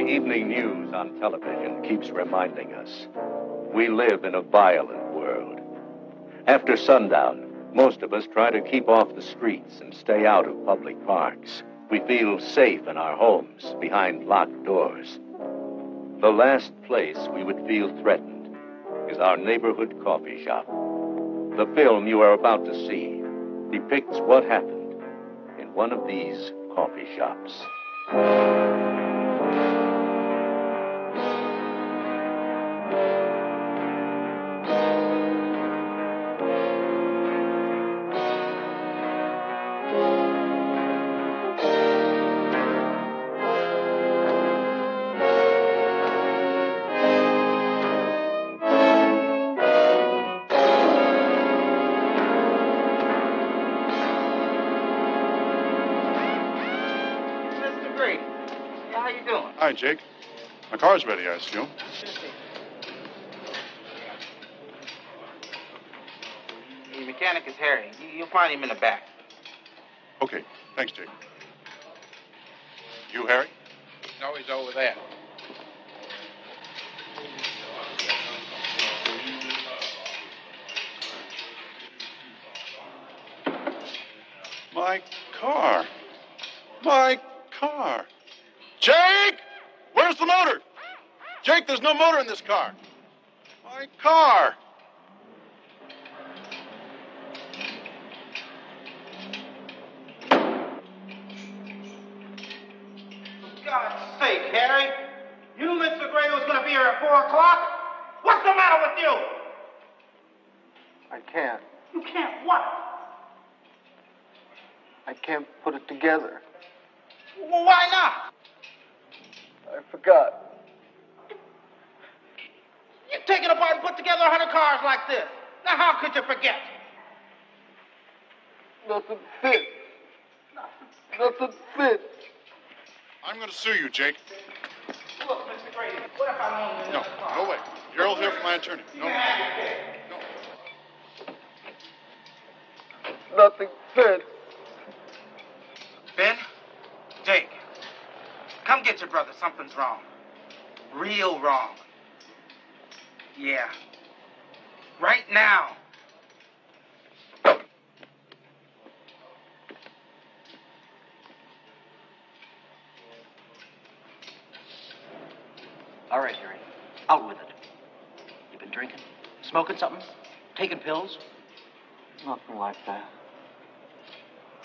evening news on television keeps reminding us we live in a violent world. After sundown, most of us try to keep off the streets and stay out of public parks. We feel safe in our homes, behind locked doors. The last place we would feel threatened is our neighborhood coffee shop. The film you are about to see depicts what happened in one of these coffee shops. Hi, Jake. My car's ready, I assume. The mechanic is Harry. You'll find him in the back. Okay. Thanks, Jake. You, Harry? No, he's over there. My car. My car. Jake! Where's the motor? Jake, there's no motor in this car. My car. For God's sake, Harry. You knew Mr. Gray was going to be here at 4 o'clock? What's the matter with you? I can't. You can't what? I can't put it together. Well, why not? I forgot. You take it apart and put together 100 cars like this. Now, how could you forget? Nothing fits. Nothing fits. I'm going to sue you, Jake. Look, Mr. Grady, what if I loan you No, no way. Gerald here for my attorney. No. No. Nothing fits. Ben, Jake, come get your brother. Something's wrong. Real wrong. Yeah. Right now. All right, Harry. Out with it. You been drinking? Smoking something? Taking pills? Nothing like that.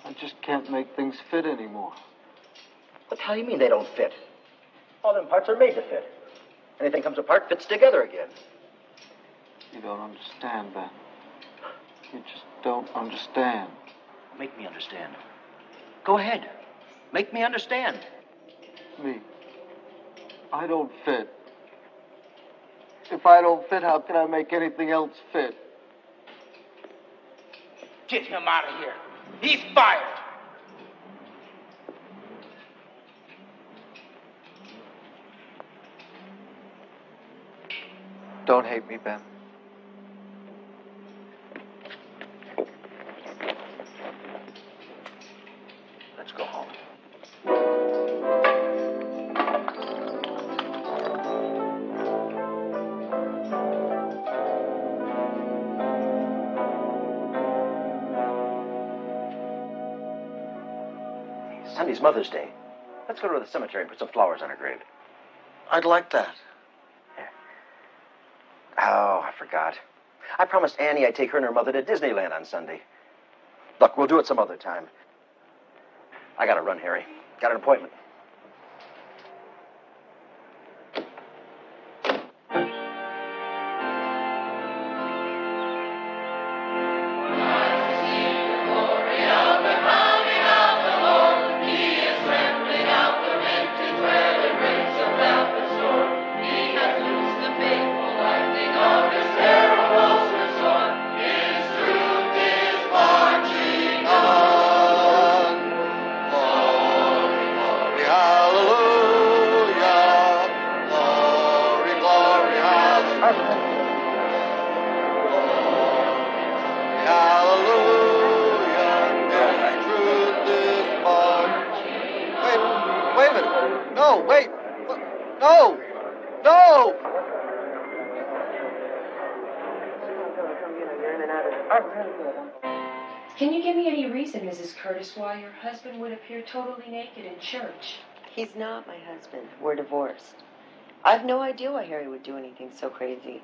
I just can't make things fit anymore. What the hell do you mean they don't fit? All them parts are made to fit. Anything comes apart fits together again. You don't understand, Ben. You just don't understand. Make me understand. Go ahead. Make me understand. Me. I don't fit. If I don't fit, how can I make anything else fit? Get him out of here. He's fired. Don't hate me, Ben. Let's go home. Sunday's Mother's Day. Let's go to the cemetery and put some flowers on her grave. I'd like that. Oh, I forgot. I promised Annie I'd take her and her mother to Disneyland on Sunday. Look, we'll do it some other time. I gotta run, Harry. Got an appointment. No! No! Can you give me any reason, Mrs. Curtis, why your husband would appear totally naked in church? He's not my husband. We're divorced. I've no idea why Harry would do anything so crazy.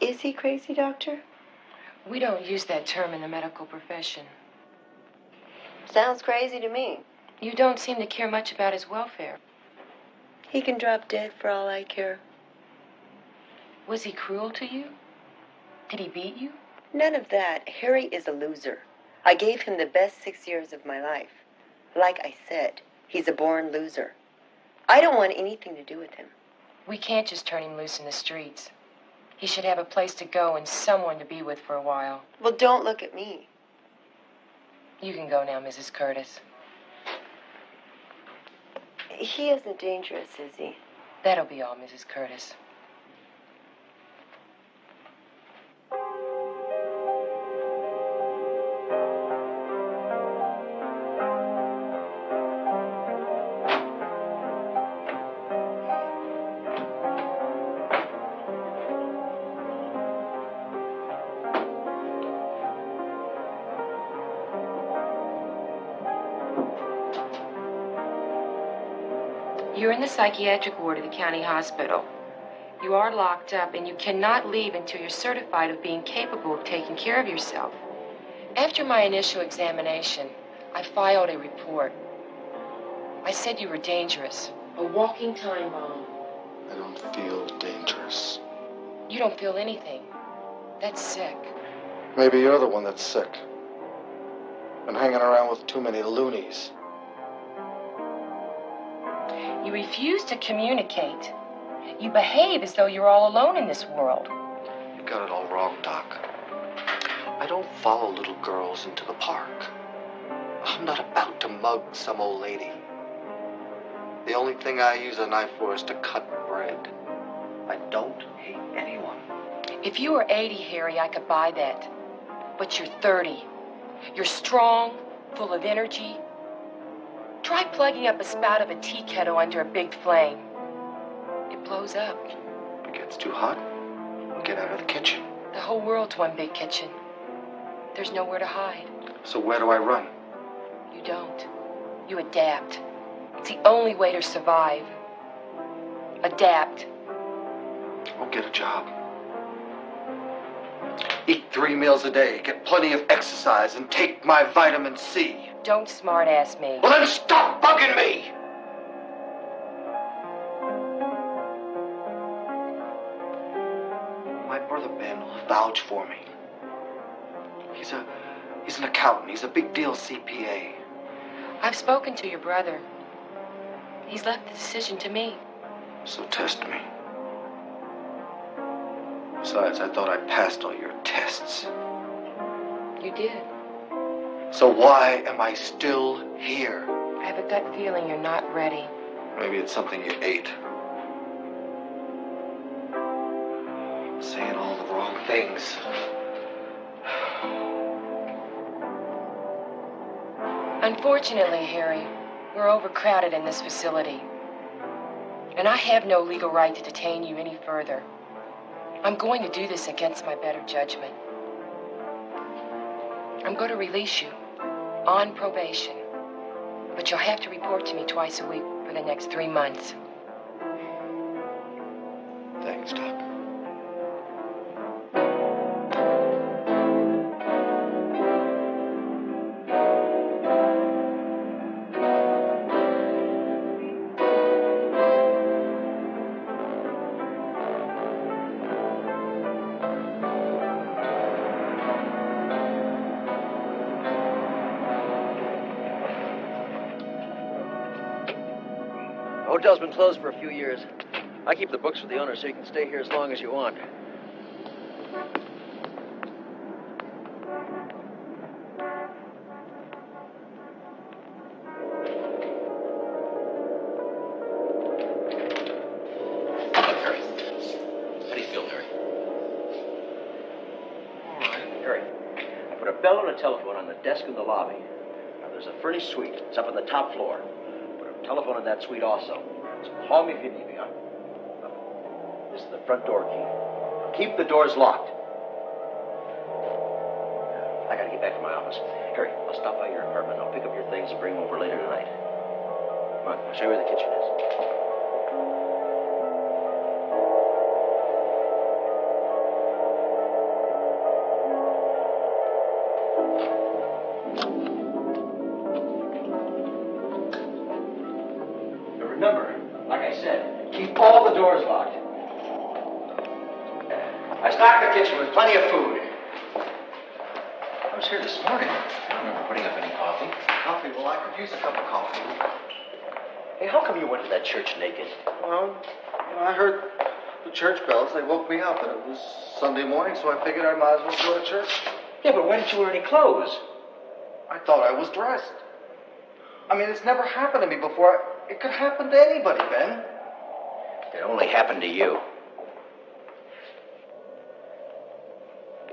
Is he crazy, Doctor? We don't use that term in the medical profession. Sounds crazy to me. You don't seem to care much about his welfare. He can drop dead for all I care. Was he cruel to you? Did he beat you? None of that. Harry is a loser. I gave him the best 6 years of my life. Like I said, he's a born loser. I don't want anything to do with him. We can't just turn him loose in the streets. He should have a place to go and someone to be with for a while. Well, don't look at me. You can go now, Mrs. Curtis. He isn't dangerous, is he? That'll be all, Mrs. Curtis. You're in the psychiatric ward of the county hospital. You are locked up, and you cannot leave until you're certified of being capable of taking care of yourself. After my initial examination, I filed a report. I said you were dangerous, a walking time bomb. I don't feel dangerous. You don't feel anything. That's sick. Maybe you're the one that's sick. Been hanging around with too many loonies. You refuse to communicate. You behave as though you're all alone in this world. You got it all wrong, Doc. I don't follow little girls into the park. I'm not about to mug some old lady. The only thing I use a knife for is to cut bread. I don't hate anyone. If you were 80, Harry, I could buy that. But you're 30. You're strong, full of energy. Try plugging up a spout of a tea kettle under a big flame. It blows up. If it gets too hot, get out of the kitchen. The whole world's one big kitchen. There's nowhere to hide. So where do I run? You don't. You adapt. It's the only way to survive. Adapt. I'll get a job. Eat 3 meals a day, get plenty of exercise, and take my vitamin C. Don't smart-ass me. Well, then stop bugging me! My brother Ben will vouch for me. He's an accountant. He's a big deal CPA. I've spoken to your brother. He's left the decision to me. So test me. Besides, I thought I passed all your tests. You did. So why am I still here? I have a gut feeling you're not ready. Maybe it's something you ate. I'm saying all the wrong things. Unfortunately, Harry, we're overcrowded in this facility. And I have no legal right to detain you any further. I'm going to do this against my better judgment. I'm going to release you on probation. But you'll have to report to me twice a week for the next 3 months. Thanks, Doc. The hotel's been closed for a few years. I keep the books for the owner so you can stay here as long as you want. Harry, how do you feel, Harry? All right. Harry, I put a bell and a telephone on the desk in the lobby. Now, there's a furnished suite. It's up on the top floor. Put a telephone in that suite also. Call me if you need me, huh? This is the front door key. Keep the doors locked. I gotta get back to my office. Harry, I'll stop by your apartment. I'll pick up your things and bring them over later tonight. Come on, I'll show you where the kitchen is. But remember, like I said, keep all the doors locked. I stocked the kitchen with plenty of food. I was here this morning. I don't remember putting up any coffee. Coffee? Well, I could use a cup of coffee. Hey, how come you went to that church naked? Well, I heard the church bells. They woke me up, and it was Sunday morning, so I figured I might as well go to church. Yeah, but why didn't you wear any clothes? I thought I was dressed. I mean, it's never happened to me before. It could happen to anybody, Ben. It only happened to you.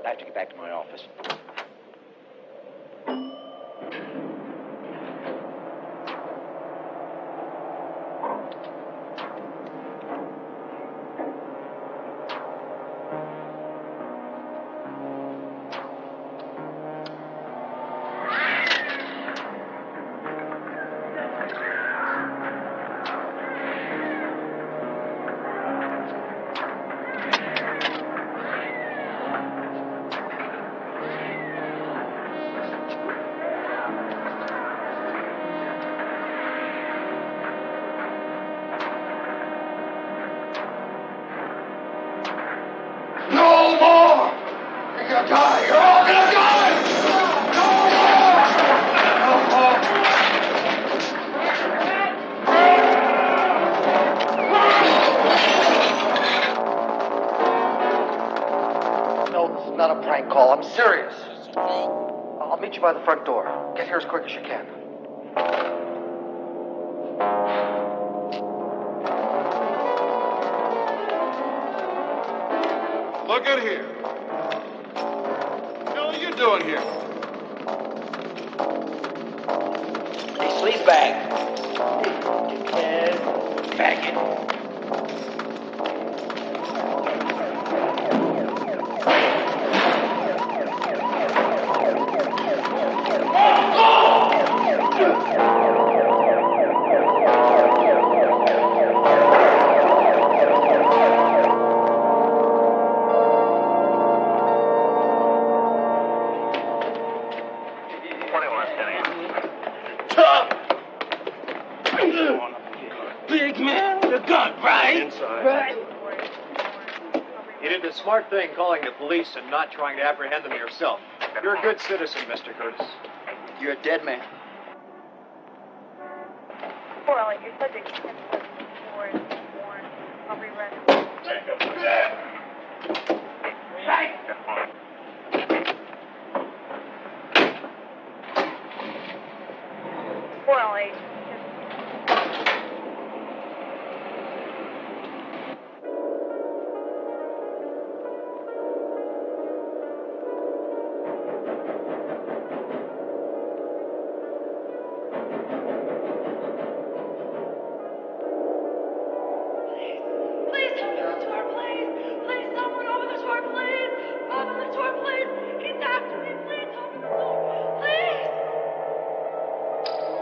I have to get back to my office. No more! You're gonna die! You're all gonna die! No more! No, this is not a prank call. I'm serious. I'll meet you by the front door. Get here as quick as you can. Look at here. What the hell are you doing here? Hey, sleep bag. Bag it. Big man with a gun, right? Inside. Right. You did the smart thing calling the police and not trying to apprehend them yourself. You're a good citizen, Mr. Curtis. You're a dead man. Poor Ellie, your subject is 10-4 warrant, robbery arrest. Right. Poor Ellie. Please open the door, please. Please, someone open the door, please. Open the door, please. He's after me. Please open the door. Please.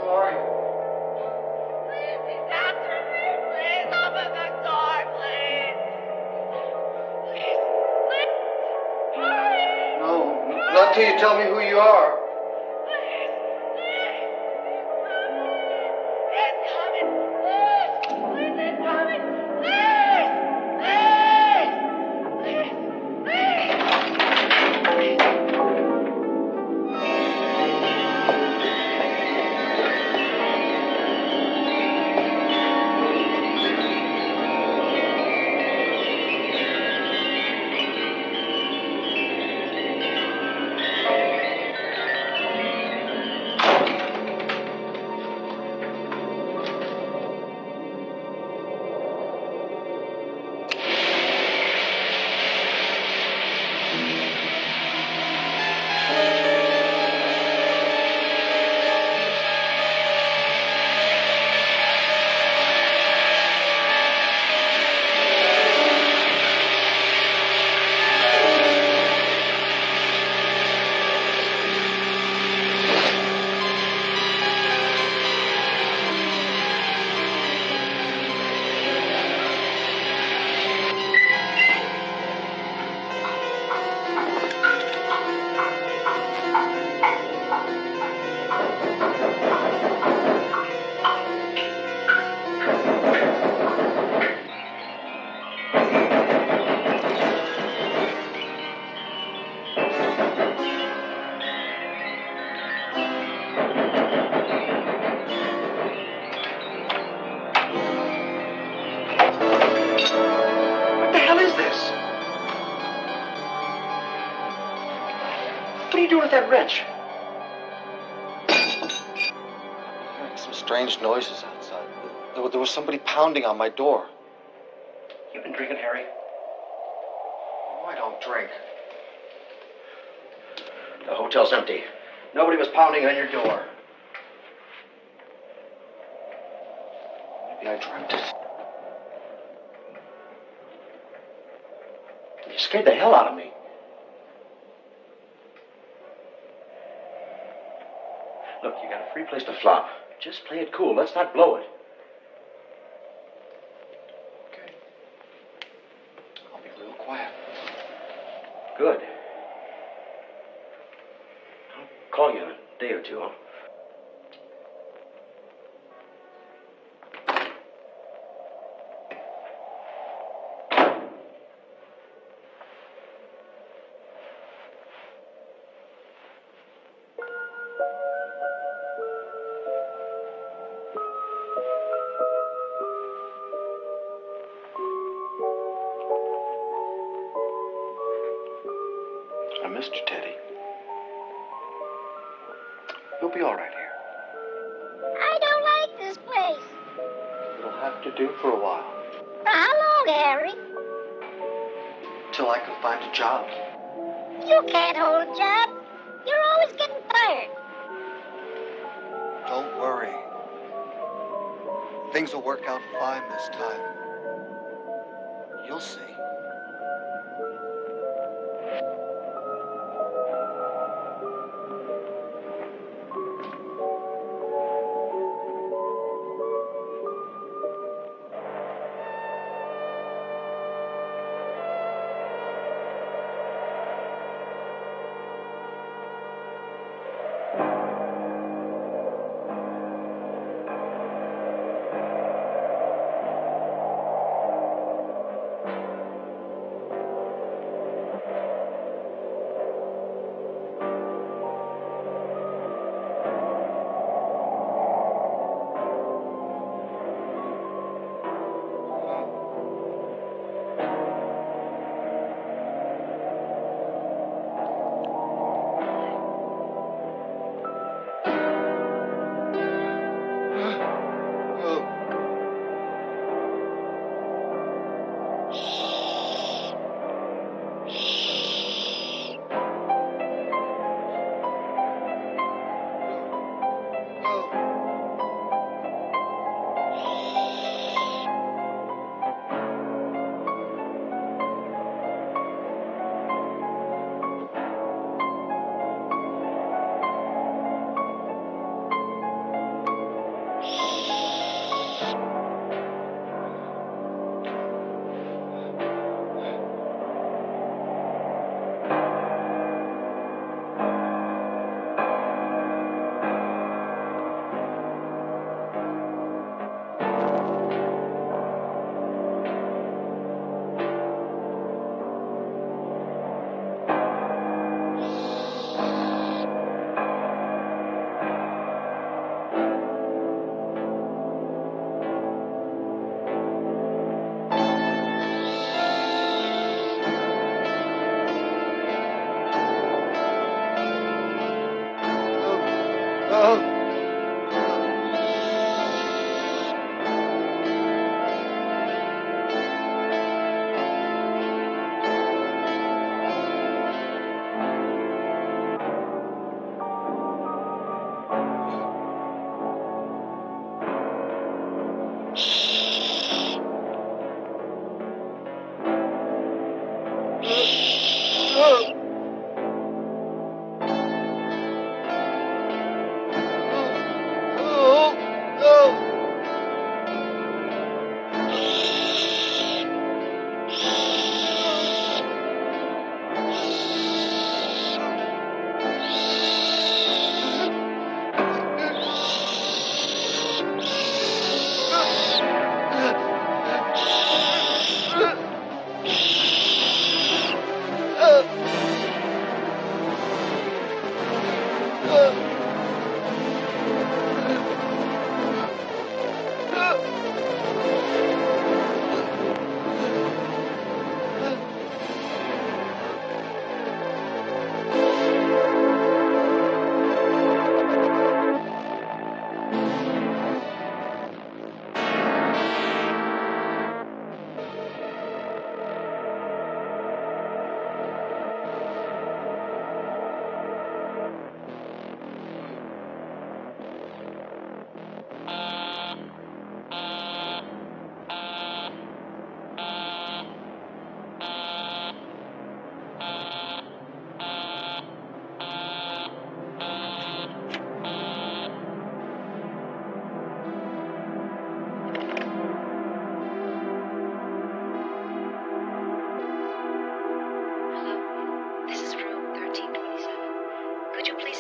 Who are you? Please, he's after me. Please open the door, please. Please, please. Hurry. No, not till you tell me who you are. Please, please. He's coming. Please. Please, he's coming. Please. Please. Please. Please. with that wrench? I heard some strange noises outside. There was somebody pounding on my door. You've been drinking, Harry. Oh, I don't drink. The hotel's empty. Nobody was pounding on your door. Maybe I dreamt it. You scared the hell out of me. Look, you got a free place to flop. Just play it cool. Let's not blow it. Okay. I'll be a little quiet. Good. I'll call you in a day or two, huh? I missed you, Teddy. You'll be all right here. I don't like this place. It'll have to do for a while. For how long, Harry? Till I can find a job. You can't hold a job. You're always getting fired. Don't worry. Things will work out fine this time. You'll see.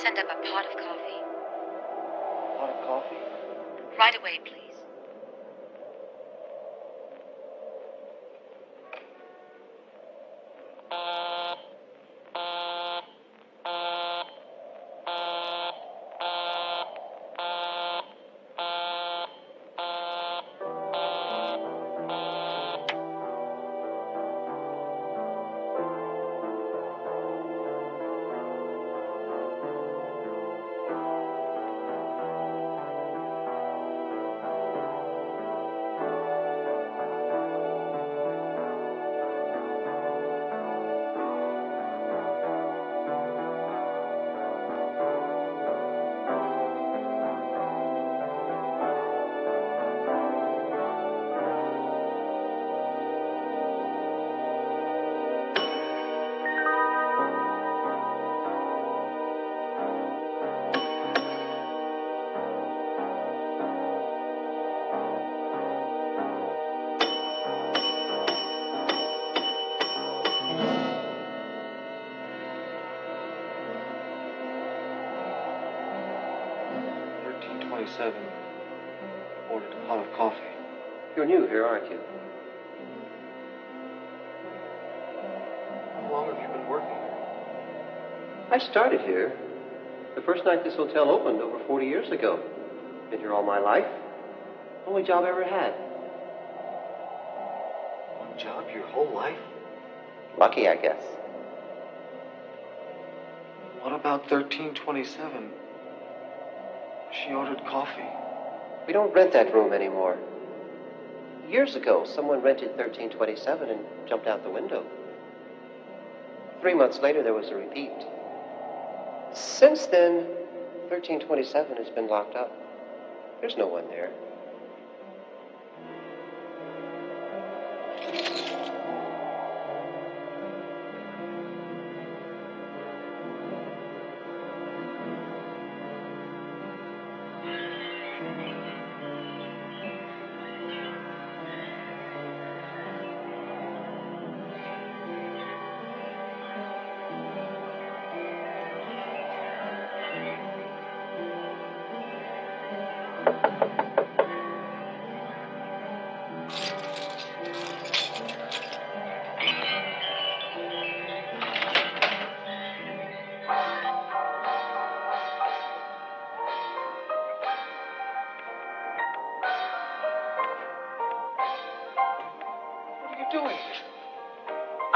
send up a pot of coffee? Pot of coffee? Right away, please. Ordered a pot of coffee. You're new here, aren't you? How long have you been working here? I started here the first night this hotel opened over 40 years ago. Been here all my life. Only job I ever had. One job your whole life? Lucky, I guess. What about 1327? She ordered coffee. We don't rent that room anymore. Years ago, someone rented 1327 and jumped out the window. 3 months later, there was a repeat. Since then, 1327 has been locked up. There's no one there.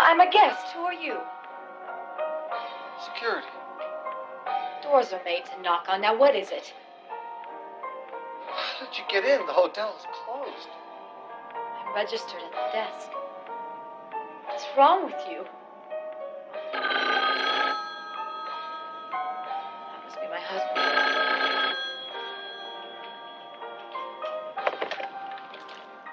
I'm a guest. Who are you? Security. Doors are made to knock on. Now, what is it? How did you get in? The hotel is closed. I'm registered at the desk. What's wrong with you? That must be my husband.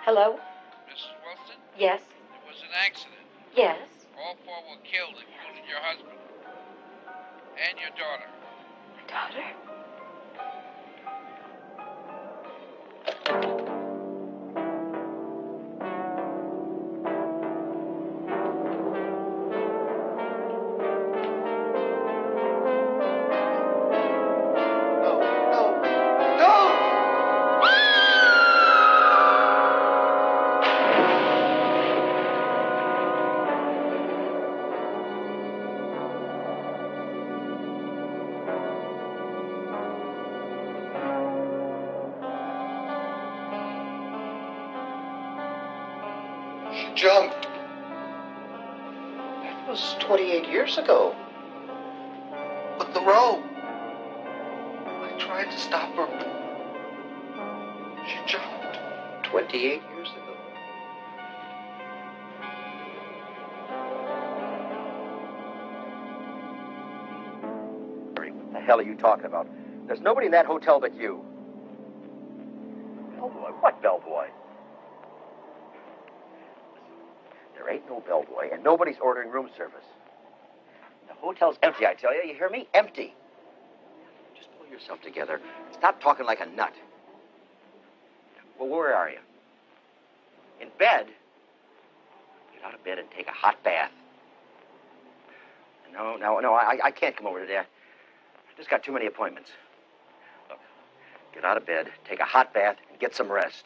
Hello? Mrs. Wilson? Yes? There was an accident. Yes? All four were killed, including your husband. And your daughter. My daughter? Jumped. That was 28 years ago. But the rope. I tried to stop her. She jumped. 28 years ago. What the hell are you talking about? There's nobody in that hotel but you. Bellboy? What bellboy? There ain't no bellboy, and nobody's ordering room service. The hotel's empty, I tell you. You hear me? Empty. Just pull yourself together. Stop talking like a nut. Well, where are you? In bed? Get out of bed and take a hot bath. No, I can't come over today. Just got too many appointments. Look, get out of bed, take a hot bath, and get some rest.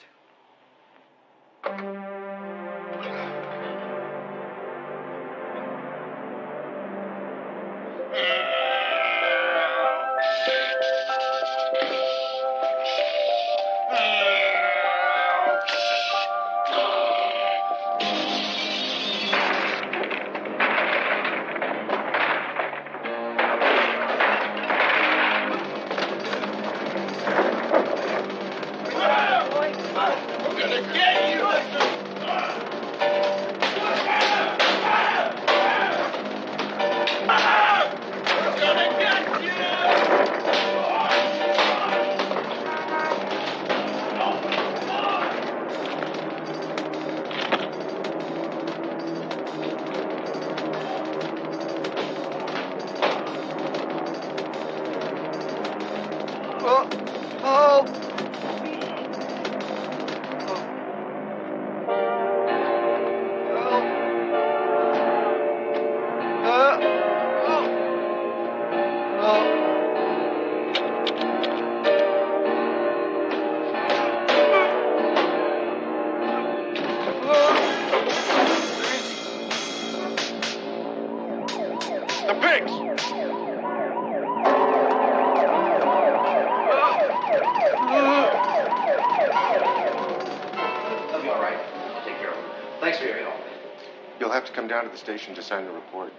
Down to the station to sign the report.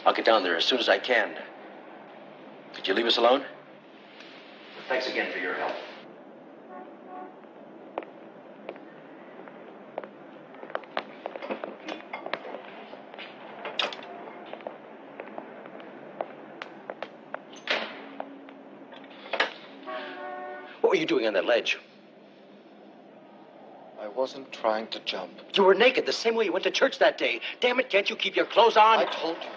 I'll get down there as soon as I can. Could you leave us alone? Thanks again for your help. What were you doing on that ledge? I wasn't trying to jump. You were naked the same way you went to church that day. Damn it, can't you keep your clothes on? I told you.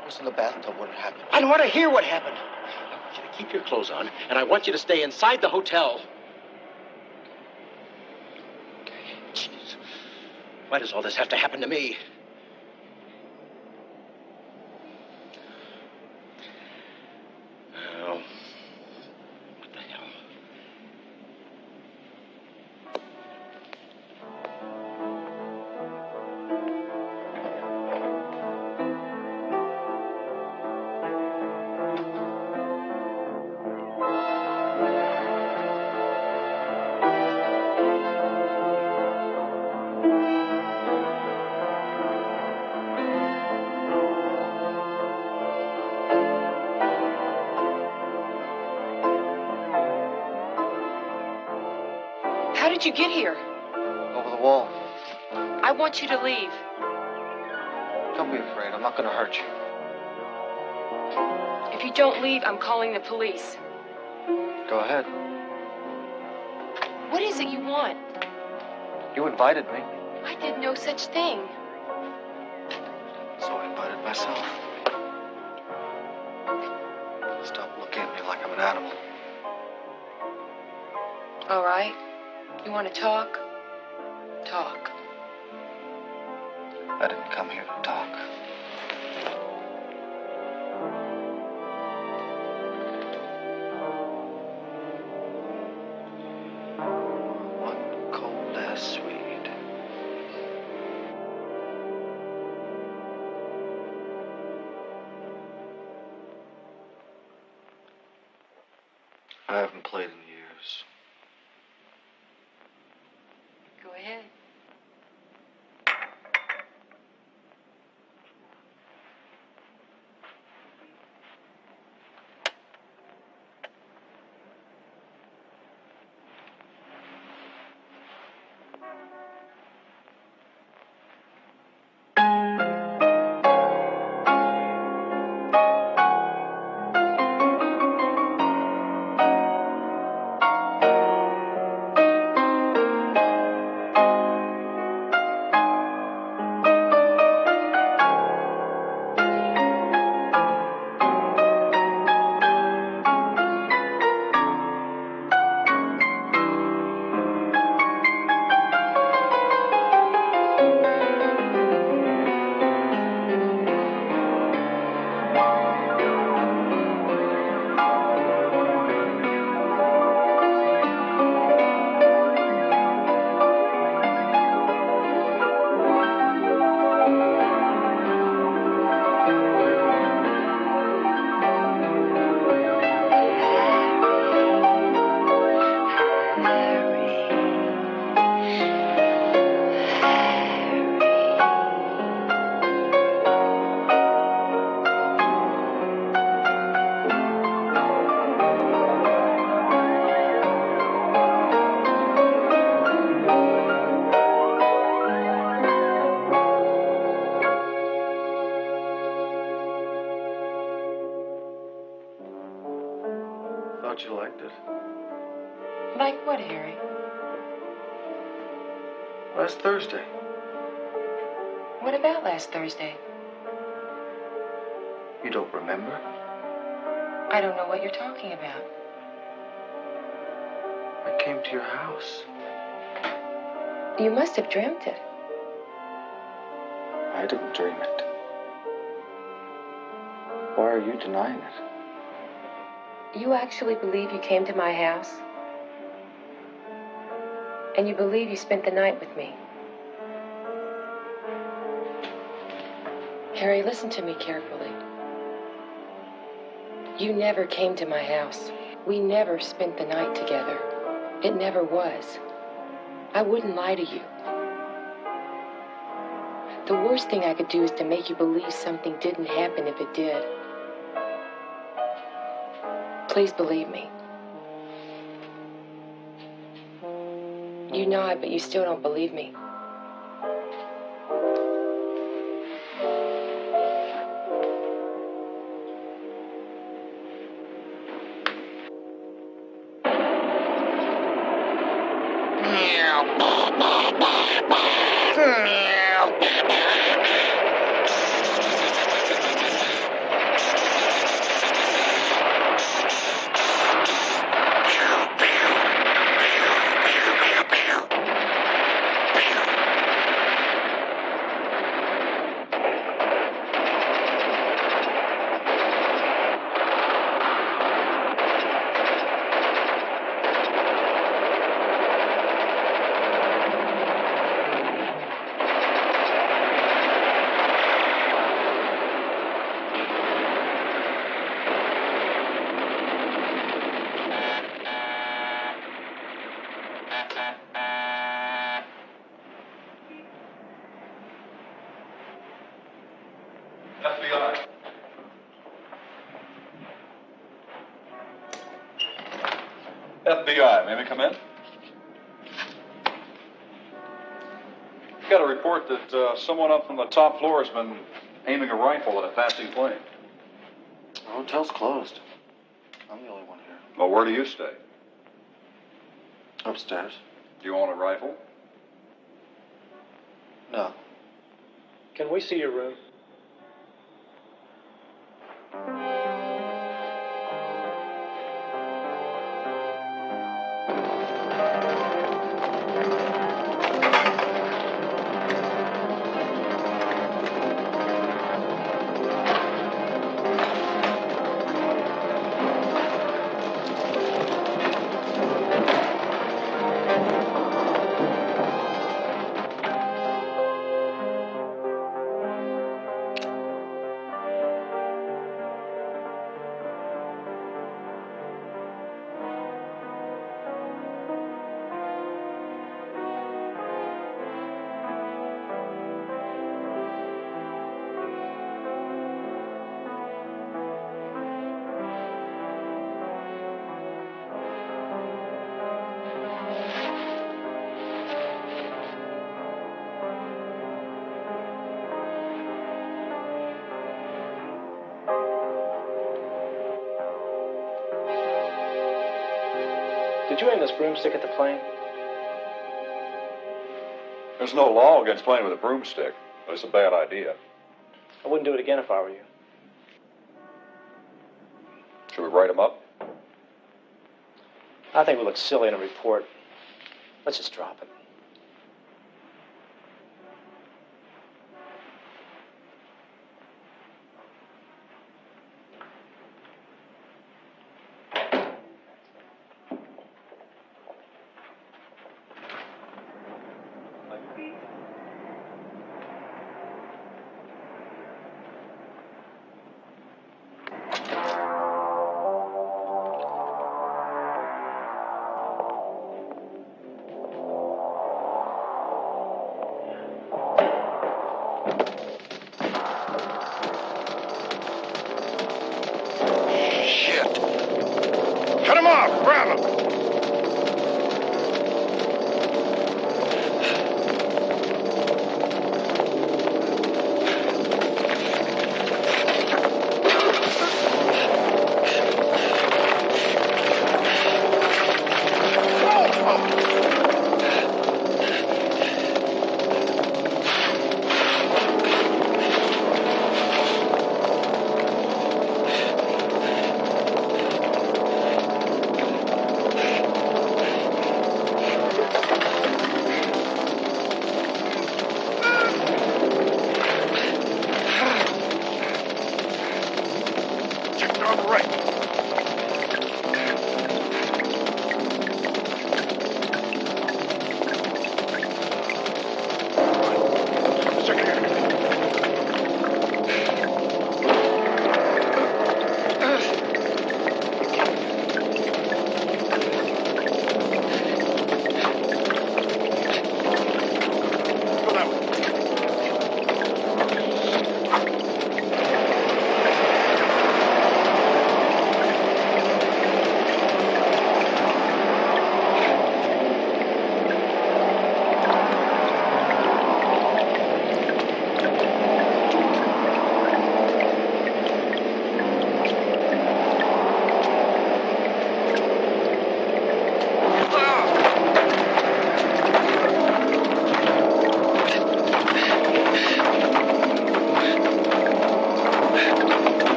I was in the bathtub when it happened. I don't want to hear what happened. I want you to keep your clothes on, and I want you to stay inside the hotel. Jeez. Why does all this have to happen to me? Oh. What the hell? How did you get here? Over the wall. I want you to leave. Don't be afraid. I'm not going to hurt you. If you don't leave, I'm calling the police. Go ahead. What is it you want? You invited me, I did no such thing. so I invited myself. Stop looking at me like I'm an animal. All right. You want to talk? Talk. I didn't come here to talk. One cold ass Swede. I haven't played in years. Go ahead. Thought you liked it. Like what, Harry? Last Thursday. What about last Thursday? You don't remember? I don't know what you're talking about. I came to your house. You must have dreamt it. I didn't dream it. Why are you denying it? You actually believe you came to my house? And you believe you spent the night with me? Harry, listen to me carefully. You never came to my house. We never spent the night together. It never was. I wouldn't lie to you. The worst thing I could do is to make you believe something didn't happen if it did. Please believe me. You nod, but you still don't believe me. FBI. FBI, may we come in? Got a report that someone up from the top floor has been aiming a rifle at a passing plane. The hotel's closed. I'm the only one here. Well, where do you stay? Upstairs. Do you own a rifle? No. Can we see your room? Did you aim this broomstick at the plane? There's no law against playing with a broomstick, but it's a bad idea. I wouldn't do it again if I were you. Should we write him up? I think we look silly in a report. Let's just drop it. Cut him off! Grab him!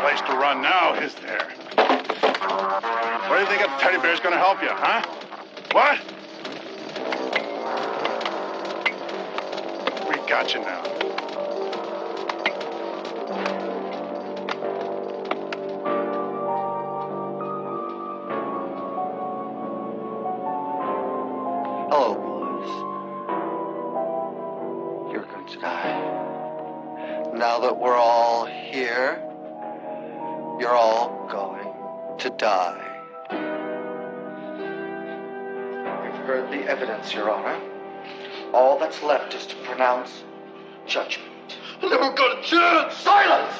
place to run now, is there? Where do you think a teddy bear's gonna help you, huh? What? We got you now. Hello, boys. Here comes Sky. Now that we're all here, you're all going to die. You've heard the evidence, Your Honor. All that's left is to pronounce judgment. I never got a chance! Silence!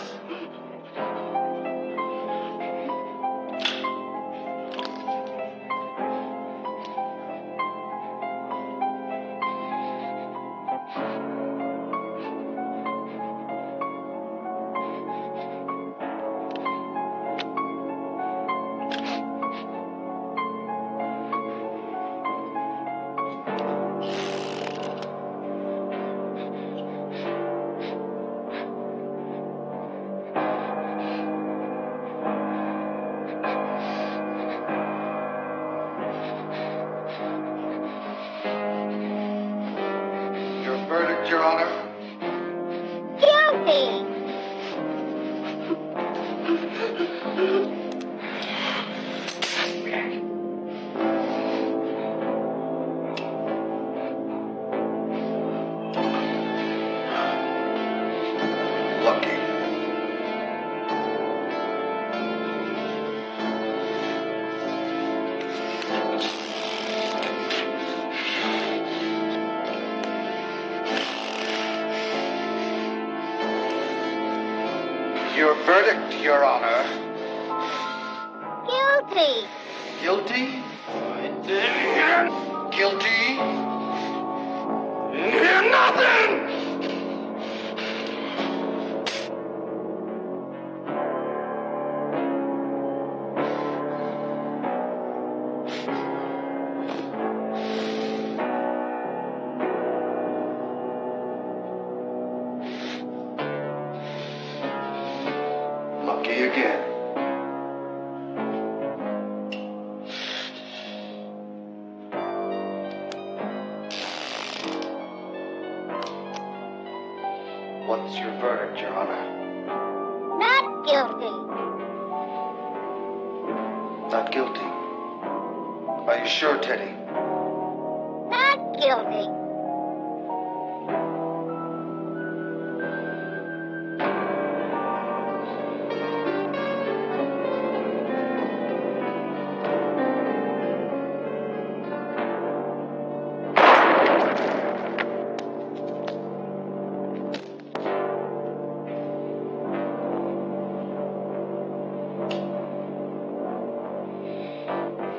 Your Honor. Guilty. Lucky. Your verdict, Your Honor. Guilty. Guilty? Guilty? Hear nothing! Lucky again. What's your verdict, Your Honor? Not guilty. Not guilty. Are you sure, Teddy? Not guilty.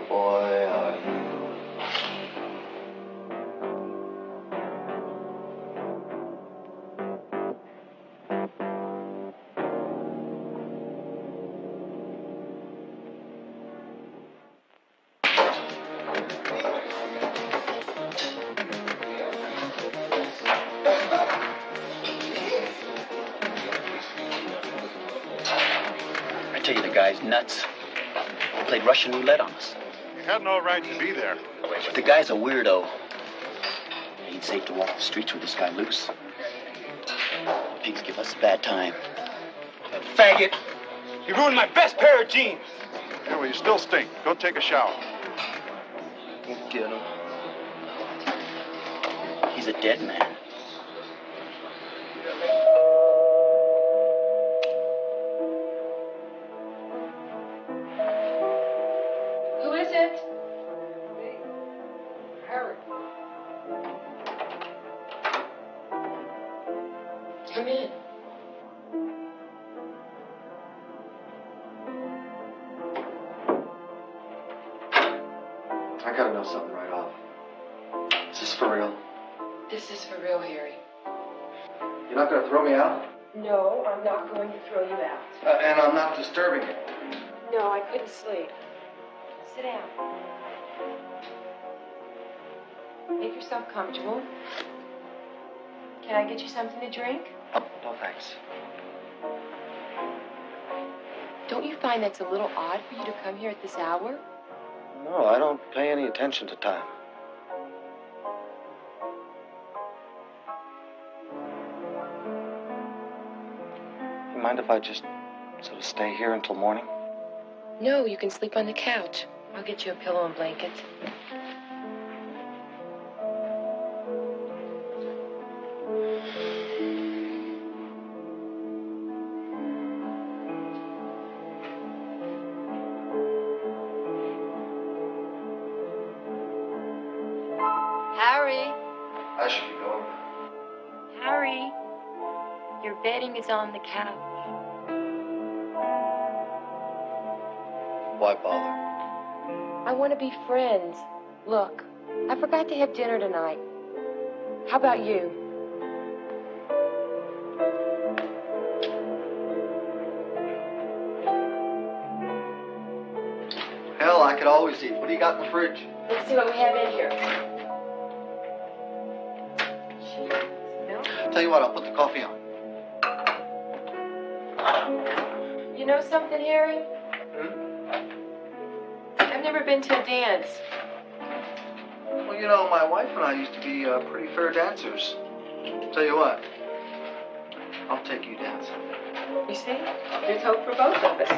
Boy, are you. I tell you, the guy's nuts. He played Russian roulette on us. You had no right to be there. But the guy's a weirdo. Ain't safe to walk the streets with this guy loose. Pigs give us a bad time. That faggot! He ruined my best pair of jeans! Yeah, well, you still stink. Go take a shower. Won't get him. He's a dead man. Who is it? Harry. Come in. I gotta know something right off. Is this for real? This is for real, Harry. You're not gonna throw me out? No, I'm not going to throw you out. And I'm not disturbing you. No, I couldn't sleep. Sit down. Make yourself comfortable. Can I get you something to drink? Oh, no thanks. Don't you find that's a little odd for you to come here at this hour? No, I don't pay any attention to time. You mind if I just sort of stay here until morning? No, you can sleep on the couch. I'll get you a pillow and blanket. Harry, I should be going. Harry, your bedding is on the couch. Why bother? I want to be friends. Look, I forgot to have dinner tonight. How about you? Hell, I could always eat. What do you got in the fridge? Let's see what we have in here. Tell you what, I'll put the coffee on. You know something, Harry? I've never been to a dance. Well, you know, my wife and I used to be pretty fair dancers. Tell you what, I'll take you dancing. You see? There's hope for both of us.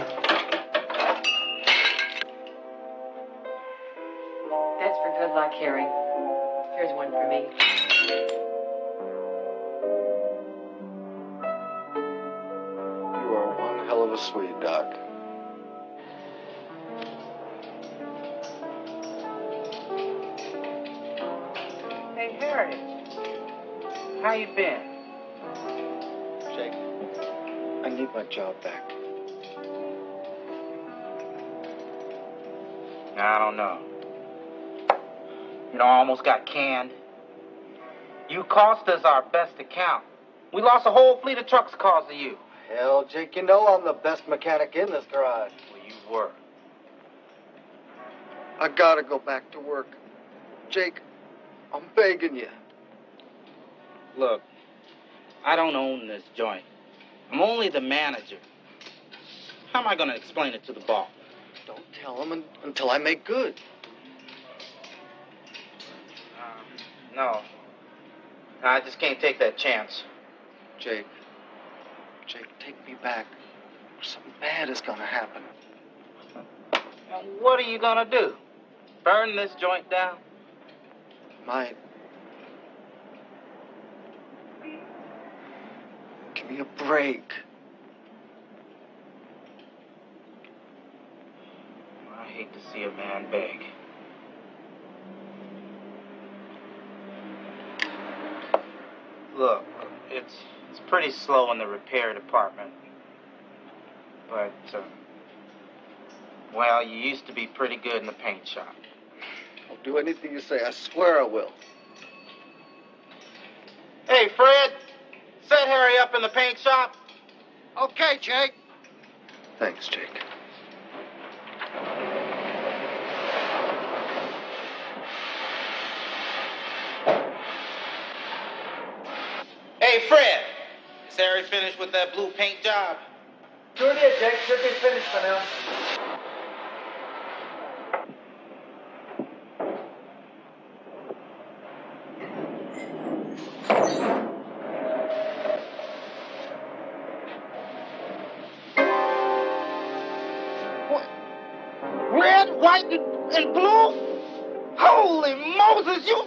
That's for good luck, Harry. Here's one for me. You are one hell of a Swede, Doc. Hey, Harry. How you been? Jake, I need my job back. I don't know. You know, I almost got canned. You cost us our best account. We lost a whole fleet of trucks because of you. Hell, Jake, you know I'm the best mechanic in this garage. Well, you were. I gotta go back to work. Jake, I'm begging you. Look, I don't own this joint. I'm only the manager. How am I going to explain it to the boss? Don't tell him until I make good. No. I just can't take that chance. Jake, take me back. Something bad is gonna happen. Now, what are you going to do? Burn this joint down? Might. Give me a break. I hate to see a man beg. Look, it's pretty slow in the repair department. But, well, you used to be pretty good in the paint shop. I'll do anything you say. I swear I will. Hey, Fred, set Harry up in the paint shop. Okay, Jake. Thanks, Jake. Hey, Fred, is Harry finished with that blue paint job? Sure did, Jake. Should be finished by now. Red, white, and blue? Holy Moses, you...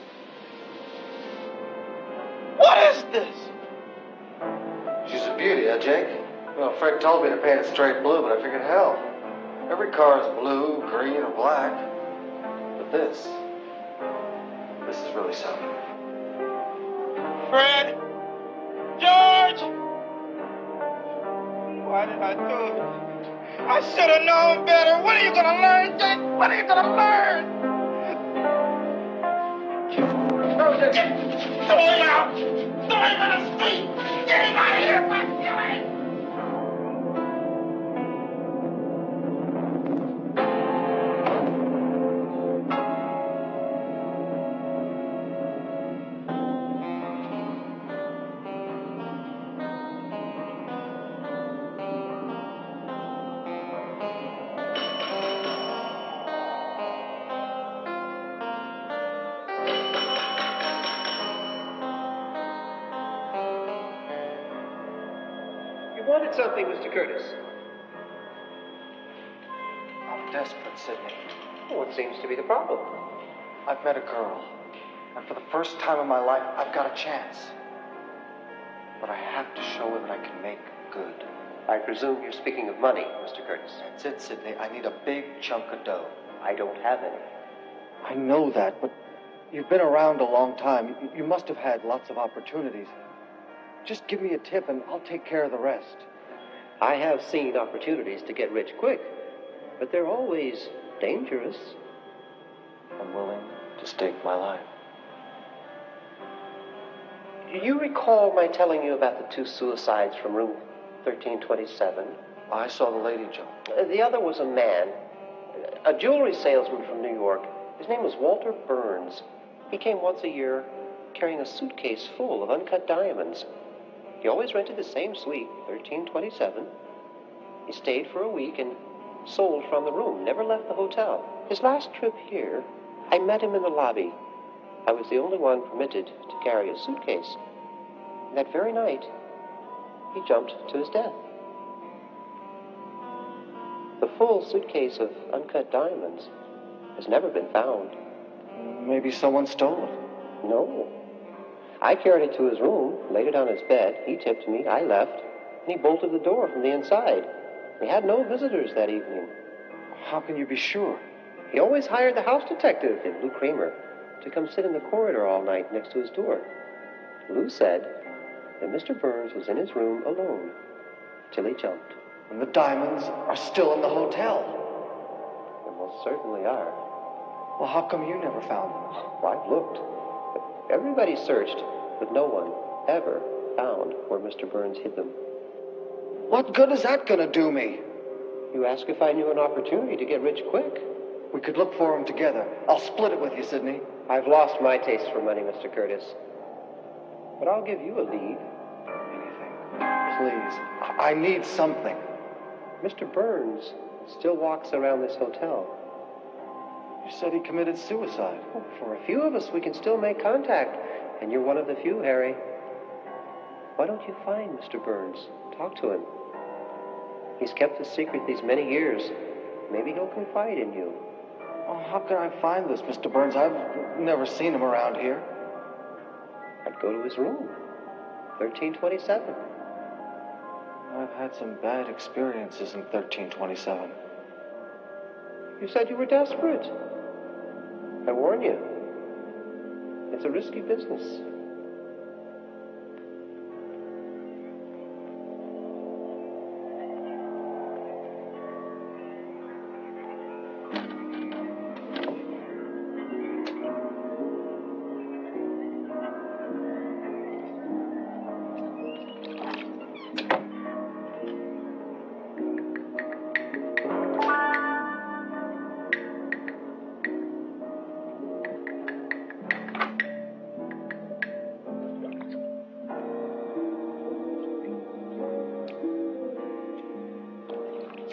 What is this? She's a beauty, huh, Jake? Well, Fred told me to paint it straight blue, but I figured, hell, every car is blue, green, or black. But this is really something. Fred! George! Why did I do it? I should have known better. What are you gonna learn, Jake? What are you gonna learn? Throw him out! Throw him in the street! Get him out of here! What's doing? wanted something, Mr. Curtis. I'm desperate, Sidney. What seems to be the problem? I've met a girl, and for the first time in my life, I've got a chance. But I have to show her that I can make good. I presume you're speaking of money, Mr. Curtis. That's it, Sidney. I need a big chunk of dough. I don't have any. I know that, but you've been around a long time. You must have had lots of opportunities. Just give me a tip and I'll take care of the rest. I have seen opportunities to get rich quick, but they're always dangerous. I'm willing to stake my life. Do you recall my telling you about the 2 suicides from room 1327? I saw the lady jump. The other was a man, a jewelry salesman from New York. His name was Walter Burns. He came once a year carrying a suitcase full of uncut diamonds. He always rented the same suite, 1327. He stayed for a week and sold from the room, never left the hotel. His last trip here, I met him in the lobby. I was the only one permitted to carry a suitcase. And that very night, he jumped to his death. The full suitcase of uncut diamonds has never been found. Maybe someone stole it. No. I carried it to his room, laid it on his bed. He tipped me, I left, and he bolted the door from the inside. We had no visitors that evening. How can you be sure? He always hired the house detective, Lou Kramer, to come sit in the corridor all night next to his door. Lou said that Mr. Burns was in his room alone till he jumped. And the diamonds are still in the hotel. They most certainly are. Well, how come you never found them? Well, I've looked. Everybody searched, but no one ever found where Mr. Burns hid them. What good is that going to do me? You asked if I knew an opportunity to get rich quick. We could look for them together. I'll split it with you, Sidney. I've lost my taste for money, Mr. Curtis. But I'll give you a lead. Anything. Please. I need something. Mr. Burns still walks around this hotel. You said he committed suicide. Oh, for a few of us, we can still make contact. And you're one of the few, Harry. Why don't you find Mr. Burns? Talk to him. He's kept the secret these many years. Maybe he'll confide in you. Oh, how can I find this Mr. Burns? I've never seen him around here. I'd go to his room. 1327. I've had some bad experiences in 1327. You said you were desperate. I warn you. It's a risky business.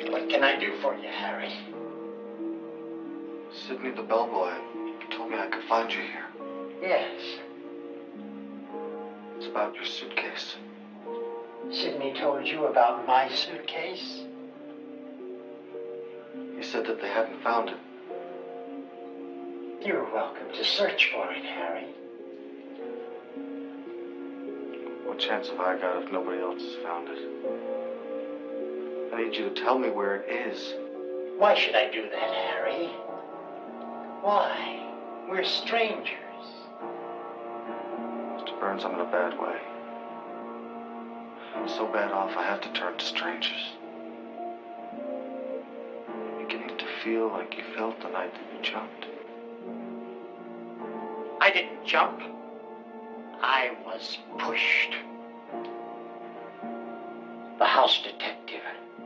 What can I do for you, Harry? Sidney the bellboy told me I could find you here. Yes. It's about your suitcase. Sidney told you about my suitcase? He said that they hadn't found it. You're welcome to search for it, Harry. What chance have I got if nobody else has found it? I need you to tell me where it is. Why should I do that, Harry? Why? We're strangers. Mr. Burns, I'm in a bad way. I'm so bad off I have to turn to strangers. I'm beginning to feel like you felt the night that you jumped. I didn't jump. I was pushed. The house detective,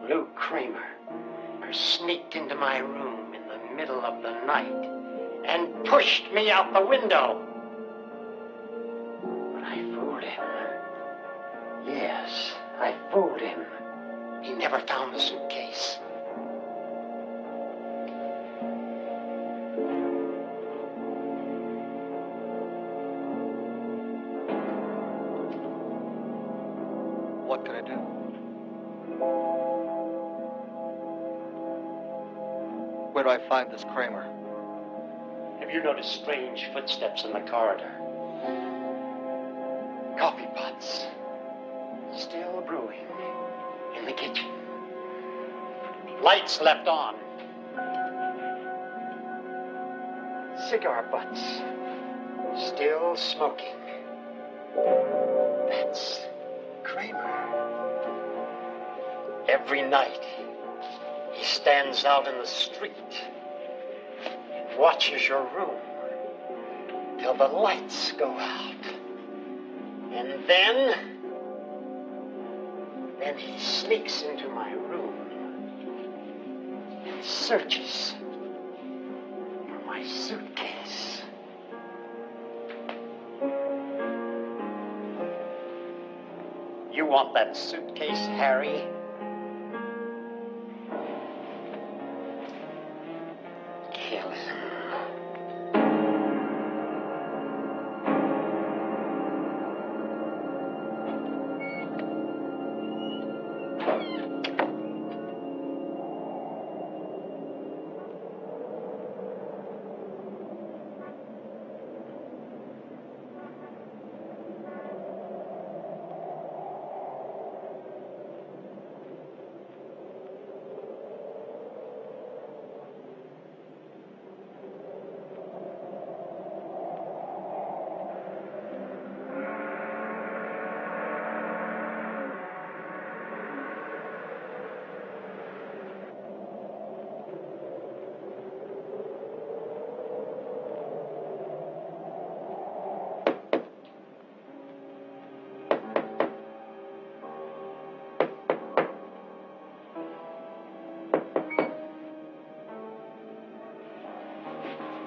Lou Kramer, sneaked into my room in the middle of the night and pushed me out the window. But I fooled him. Yes, I fooled him. He never found the suitcase. What can I do? Where do I find this Kramer? Have you noticed strange footsteps in the corridor? Coffee pots. Still brewing. In the kitchen. Lights left on. Cigar butts. Still smoking. That's Kramer. Every night, he stands out in the street and watches your room till the lights go out. And then he sneaks into my room and searches for my suitcase. You want that suitcase, Harry? Kill him.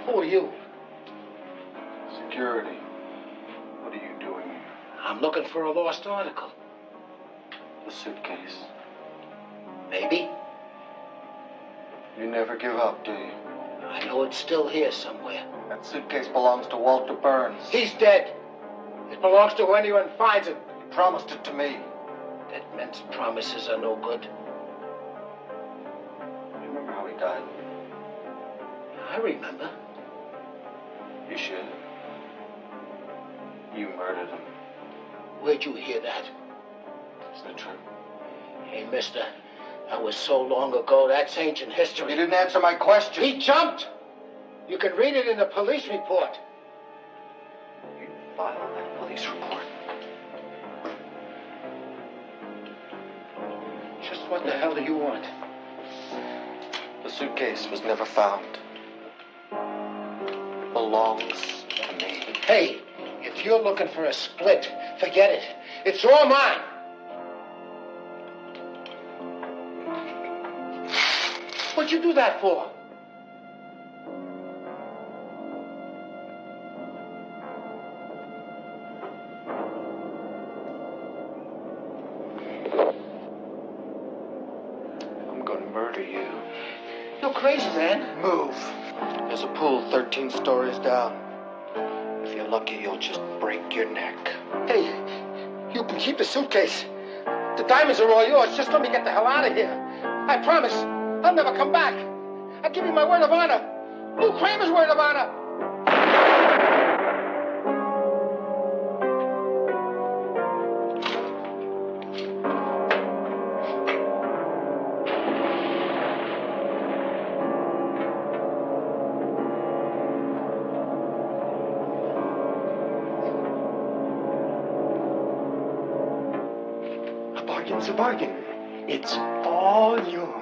Who are you? Security. What are you doing here? I'm looking for a lost article. The suitcase. Maybe. You never give up, do you? I know it's still here somewhere. That suitcase belongs to Walter Burns. He's dead. It belongs to anyone finds it. He promised it to me. Dead men's promises are no good. You remember how he died? I remember. You should. You murdered him. Where'd you hear that? Is that true? Hey, mister, that was so long ago, that's ancient history. You didn't answer my question. He jumped! You can read it in the police report. You filed that police report? Just what the hell do you want? The suitcase was never found. It belongs to me. Hey, if you're looking for a split, forget it. It's all mine. What'd you do that for? I'm gonna murder you. You're crazy, man. Move. There's a pool 13 stories down. If you're lucky, you'll just break your neck. Hey, you can keep the suitcase. The diamonds are all yours. Just let me get the hell out of here. I promise. I'll never come back. I give you my word of honor. Lou Kramer's word of honor. A bargain's a bargain. It's all yours.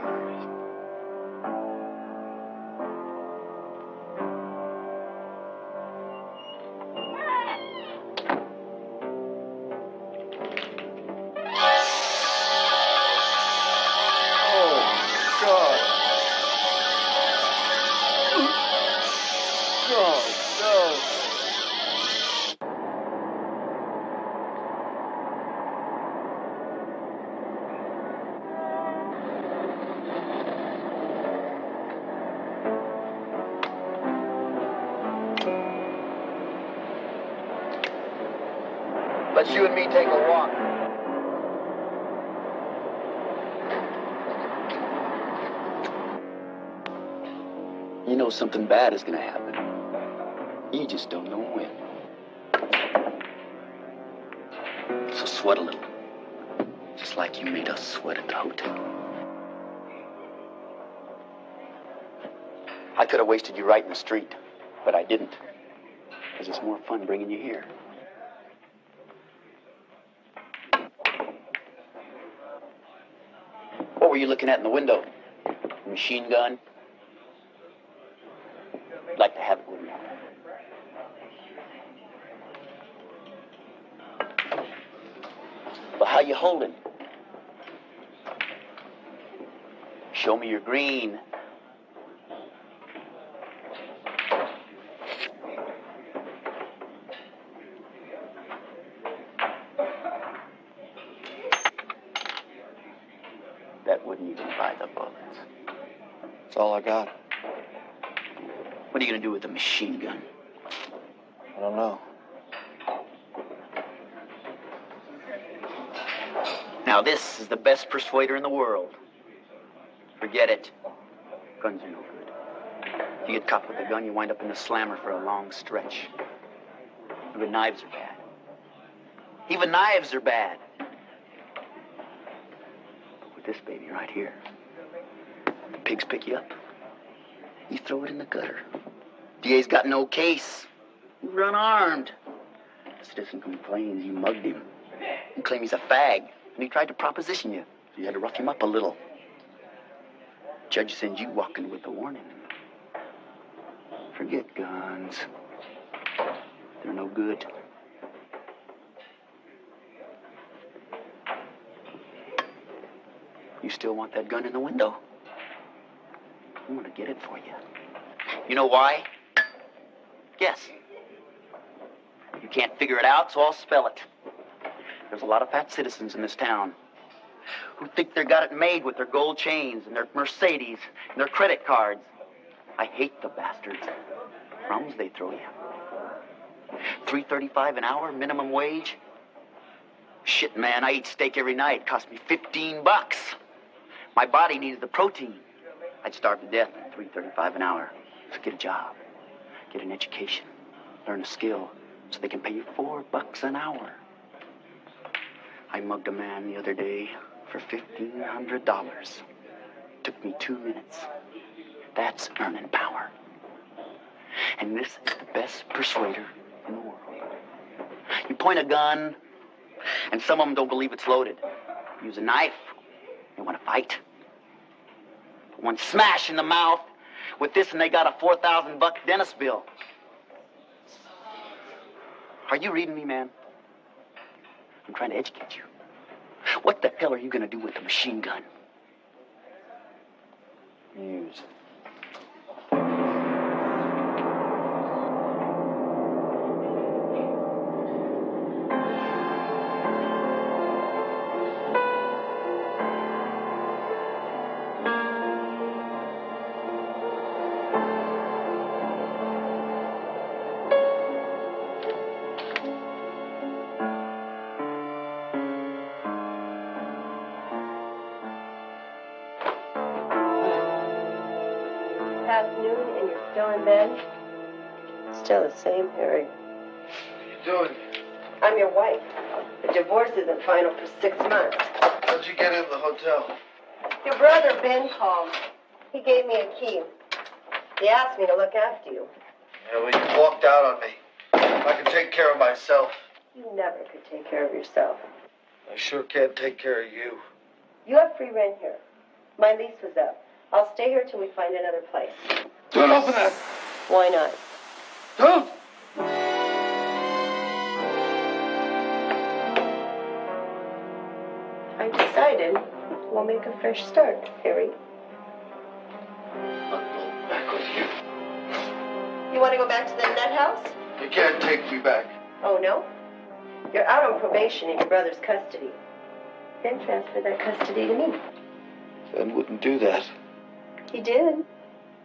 Let's you and me take a walk. You know something bad is gonna happen. You just don't know when. So sweat a little. Just like you made us sweat at the hotel. I could have wasted you right in the street, but I didn't. Because it's more fun bringing you here. What were you looking at in the window? A machine gun? I'd like to have it with you. Well, how you holding? Show me your green. That wouldn't even buy the bullets. That's all I got. What are you gonna do with the machine gun? I don't know. Now this is the best persuader in the world. Forget it. Guns are no good. If you get caught with a gun, you wind up in the slammer for a long stretch. Even knives are bad. Even knives are bad. But with this baby right here, the pigs pick you up. You throw it in the gutter. DA's got no case. You run armed. The citizen complains you mugged him. You claim he's a fag, and he tried to proposition you. So you had to rough him up a little. Judge sends you walking with a warning. Forget guns. They're no good. You still want that gun in the window? I'm gonna get it for you. You know why? Guess. You can't figure it out, so I'll spell it. There's a lot of fat citizens in this town who think they got it made with their gold chains and their Mercedes and their credit cards. I hate the bastards. Crumbs they throw you. $3.35 an hour, minimum wage. Shit, man, I eat steak every night. It cost me $15. My body needed the protein. I'd starve to death at $3.35 an hour. So get a job, get an education, learn a skill, so they can pay you $4 an hour. I mugged a man the other day for $1,500. Took me 2 minutes. That's earning power. And this is the best persuader in the world. You point a gun, and some of them don't believe it's loaded. Use a knife, they want to fight. One smash in the mouth with this, and they got a $4,000 dentist bill. Are you reading me, man? I'm trying to educate you. What the hell are you going to do with the machine gun? Use. Past noon and you're still in bed? Still the same, Harry. What are you doing? I'm your wife. The divorce isn't final for 6 months. How'd you get in the hotel? Your brother, Ben, called. He gave me a key. He asked me to look after you. Yeah, well, you walked out on me. I can take care of myself. You never could take care of yourself. I sure can't take care of you. You have free rent here. My lease was up. I'll stay here till we find another place. Don't open that! Why not? Don't! I decided we'll make a fresh start, Harry. I'll go back with you. You want to go back to the nut house? You can't take me back. Oh, no? You're out on probation in your brother's custody. Then transfer that custody to me. Ben wouldn't do that. He did.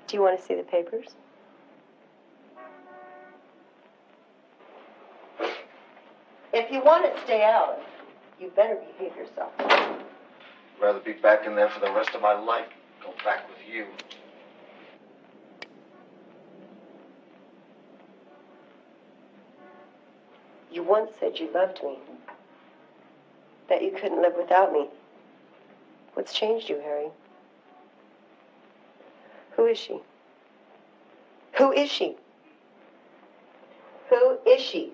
Do you want to see the papers? If you want to stay out, you better behave yourself. I'd rather be back in there for the rest of my life. Go back with you. You once said you loved me. That you couldn't live without me. What's changed you, Harry? Who is she? Who is she? Who is she?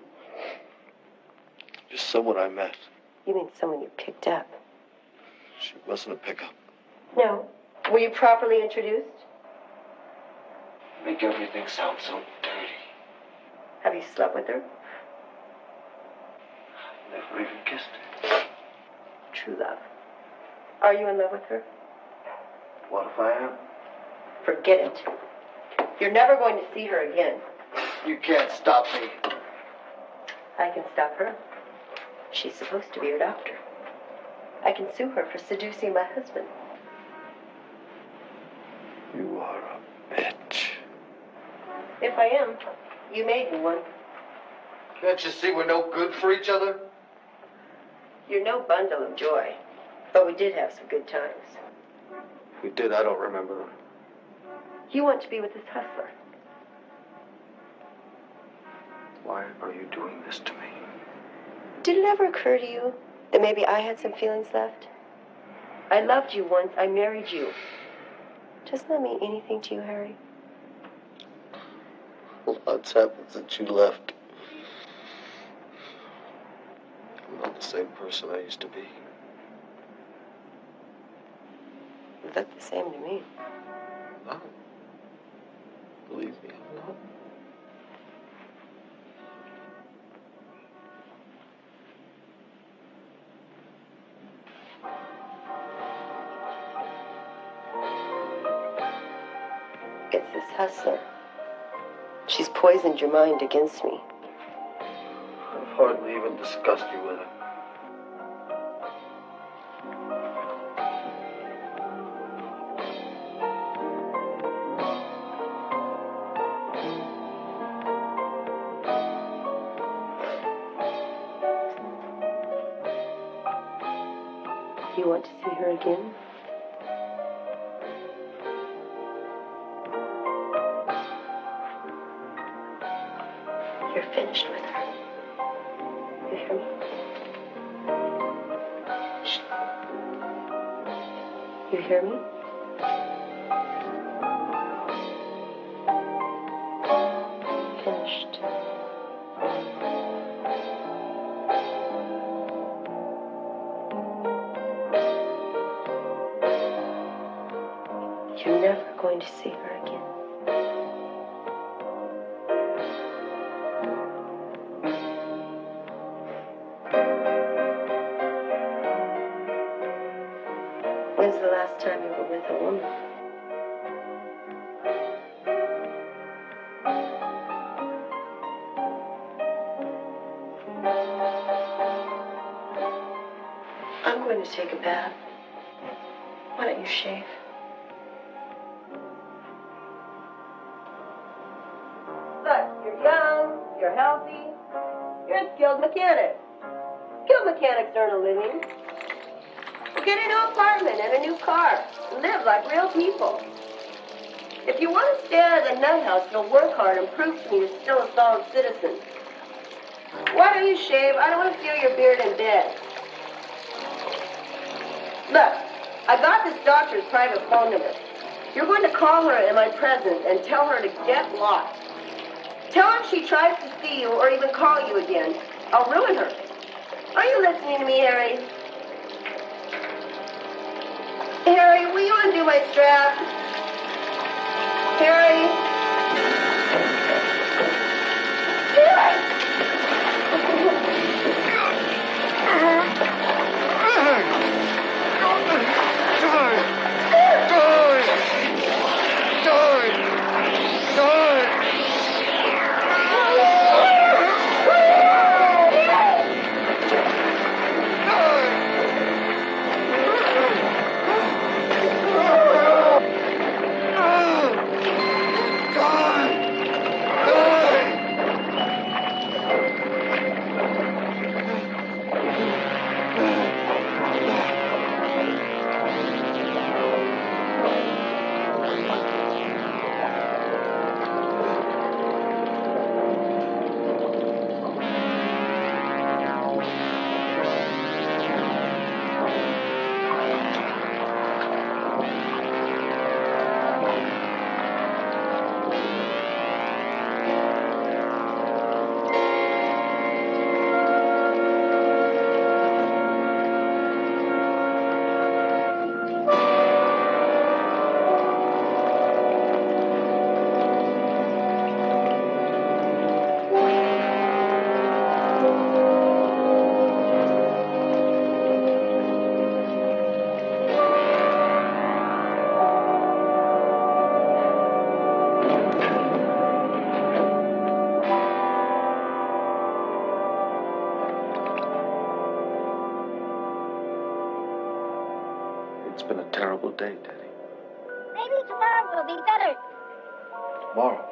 Just someone I met. You mean someone you picked up? She wasn't a pickup. No. Were you properly introduced? Make everything sound so dirty. Have you slept with her? Never even kissed her. True love. Are you in love with her? What if I am? Forget it. You're never going to see her again. You can't stop me. I can stop her. She's supposed to be your doctor. I can sue her for seducing my husband. You are a bitch. If I am, you made me one. Can't you see we're no good for each other? You're no bundle of joy. But we did have some good times. We did, I don't remember. You want to be with this hustler. Why are you doing this to me? Did it ever occur to you that maybe I had some feelings left? I loved you once. I married you. Doesn't that mean anything to you, Harry? Lots happened since you left. I'm not the same person I used to be. You look the same to me. No. Believe me, I'm not. It's this hustler. She's poisoned your mind against me. I've hardly even discussed you with her. You want to see her again? You're finished with her. You hear me? Shh. You hear me? Finished. You're never going to see her again. When's the last time you were with a woman? I'm going to take a bath. Why don't you shave? Look, you're young, you're healthy, you're a skilled mechanic. Skilled mechanics earn a living. Get a new apartment and a new car. Live like real people. If you want to stay out of the nut house, you'll work hard and prove to me you're still a solid citizen. Why don't you shave? I don't want to feel your beard in bed. Look, I got this doctor's private phone number. You're going to call her in my presence and tell her to get lost. Tell her if she tries to see you or even call you again, I'll ruin her. Are you listening to me, Harry? Harry, will you undo my strap? Harry? God! beautiful day, Teddy. Maybe tomorrow will be better. Tomorrow.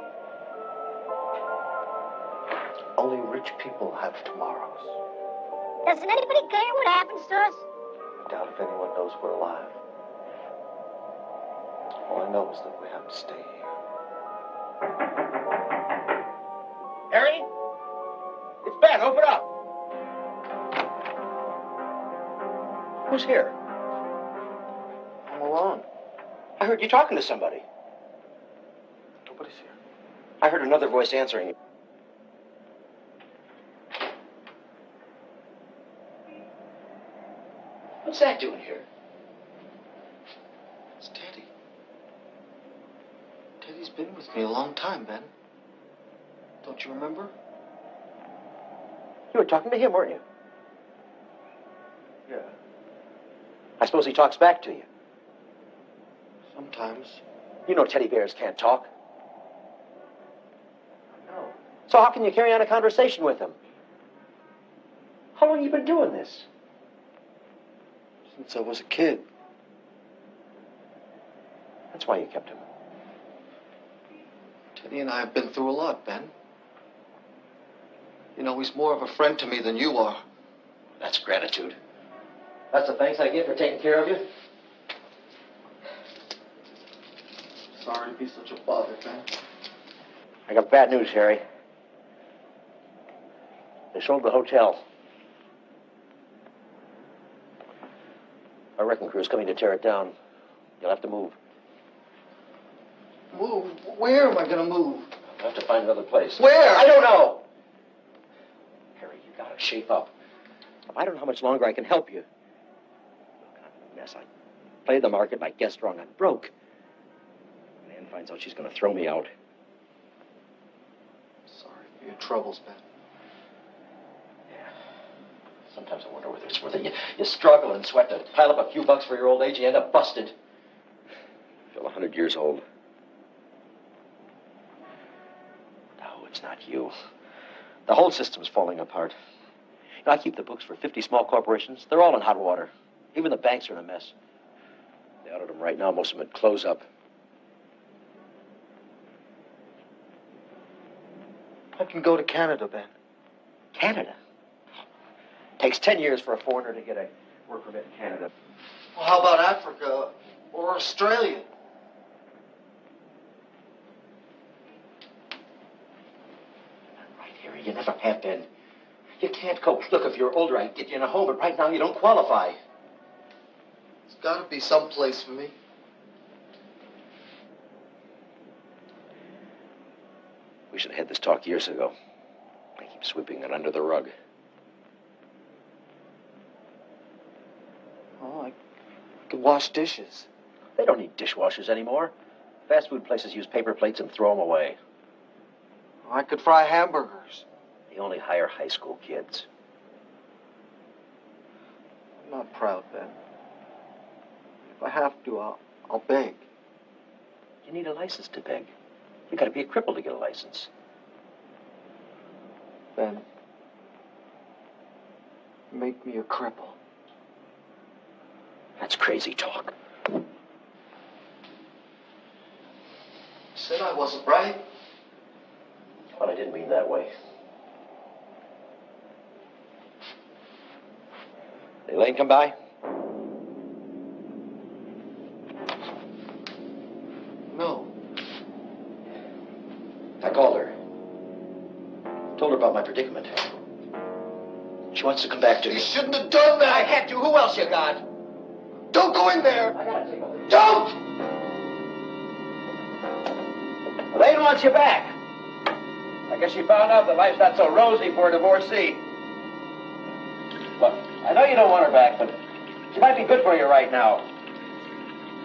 Only rich people have tomorrows. Doesn't anybody care what happens to us? I doubt if anyone knows we're alive. All I know is that we have to stay here. Harry? It's Ben. Open up. Who's here? I'm alone. I heard you talking to somebody. Nobody's here. I heard another voice answering you. What's that doing here? It's Teddy. Teddy's been with me a long time, Ben. Don't you remember? You were talking to him, weren't you? Yeah. I suppose he talks back to you. Sometimes. You know teddy bears can't talk. No. So how can you carry on a conversation with him? How long have you been doing this? Since I was a kid. That's why you kept him. Teddy and I have been through a lot, Ben. You know, he's more of a friend to me than you are. That's gratitude. That's the thanks I get for taking care of you? Sorry to be such a bother, Ben. I got bad news, Harry. They sold the hotel. Our wrecking crew's coming to tear it down. You'll have to move. Move? Where am I going to move? I'll have to find another place. Where? I don't know. Harry, you gotta shape up. I don't know how much longer I can help you. Look, I'm in a mess. I played the market, I guessed wrong, I'm broke. When Ann finds out, she's gonna throw me out. Sorry for your troubles, Ben. Sometimes I wonder whether it's worth it. You struggle and sweat to pile up a few bucks for your old age, you end up busted. I feel 100 years old. No, it's not you. The whole system's falling apart. You know, I keep the books for 50 small corporations. They're all in hot water. Even the banks are in a mess. They audit them right now. Most of them at close up. I can go to Canada, Ben. Canada? Takes 10 years for a foreigner to get a work permit in Canada. Well, how about Africa or Australia? Right, Harry, you never have been. You can't cope. Look, if you're older, I'd get you in a home, but right now you don't qualify. There's got to be some place for me. We should have had this talk years ago. I keep sweeping it under the rug. Oh, I could wash dishes. They don't need dishwashers anymore. Fast food places use paper plates and throw them away. I could fry hamburgers. They only hire high school kids. I'm not proud, Ben. If I have to, I'll beg. You need a license to beg. You gotta be a cripple to get a license. Ben, make me a cripple. That's crazy talk. Said I wasn't right. Well, I didn't mean that way. Did Elaine come by? No. I called her. Told her about my predicament. She wants to come back to me. You shouldn't have done that. I had to. Who else you got? Don't go in there. I gotta take a look. Don't! Elaine wants you back. I guess she found out that life's not so rosy for a divorcee. Look, I know you don't want her back, but she might be good for you right now.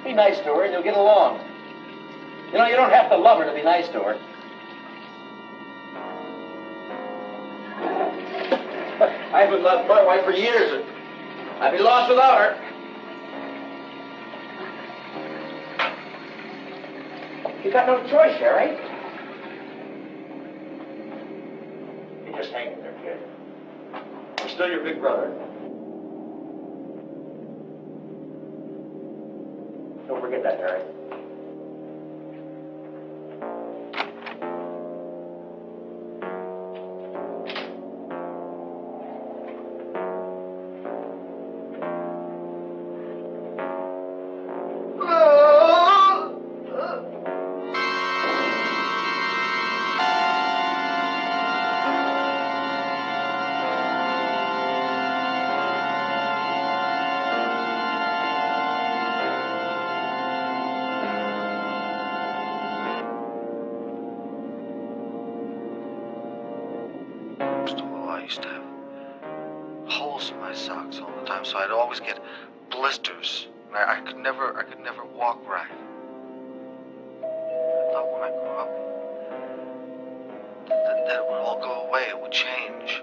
Be nice to her and you'll get along. You know, you don't have to love her to be nice to her. I haven't loved my wife for years, and I'd be lost without her. You got no choice, Harry. You just hang in there, kid. I'm still your big brother. Forget that, Harry. I used to have holes in my socks all the time, so I'd always get blisters. I could never walk right. I thought when I grew up that it would all go away, it would change.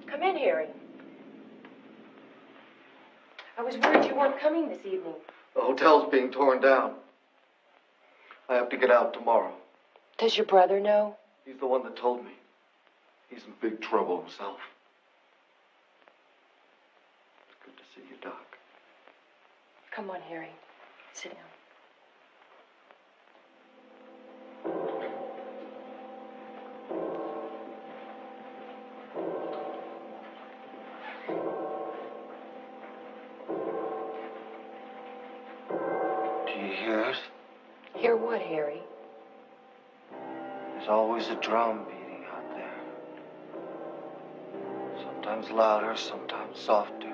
Come in, Harry. I was worried you weren't coming this evening. The hotel's being torn down. I have to get out tomorrow. Does your brother know? He's the one that told me. He's in big trouble himself. Good to see you, Doc. Come on, Harry. Sit down. Do you hear it? Hear what, Harry? There's always a drum beating out there. Sometimes louder, sometimes softer.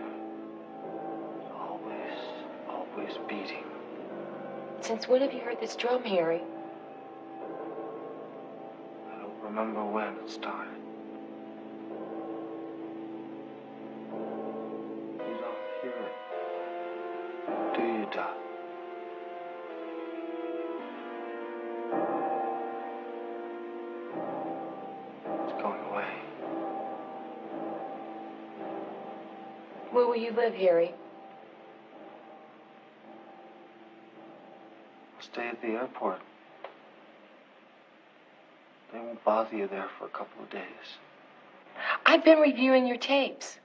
Always beating. Since when have you heard this drum, Harry? I don't remember when it started. You don't hear it, do you, Doc? It's going away. Where will you live, Harry? I'll stay at the airport. They won't bother you there for a couple of days. I've been reviewing your tapes.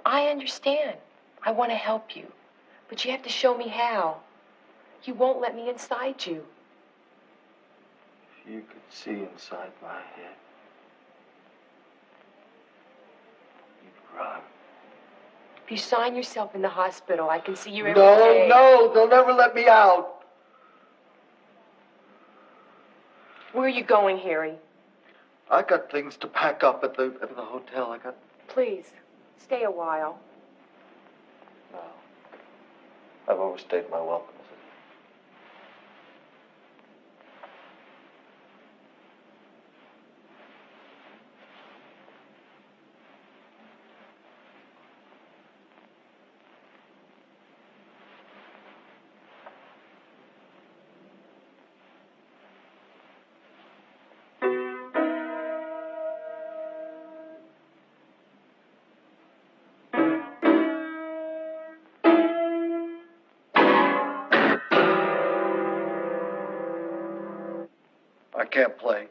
I understand. I want to help you. But you have to show me how. You won't let me inside you. If you could see inside my head, you'd run. If you sign yourself in the hospital, I can see you every day. No, they'll never let me out. Where are you going, Harry? I got things to pack up at the hotel. Please, stay a while. No. I've overstayed my welcome. I can't play.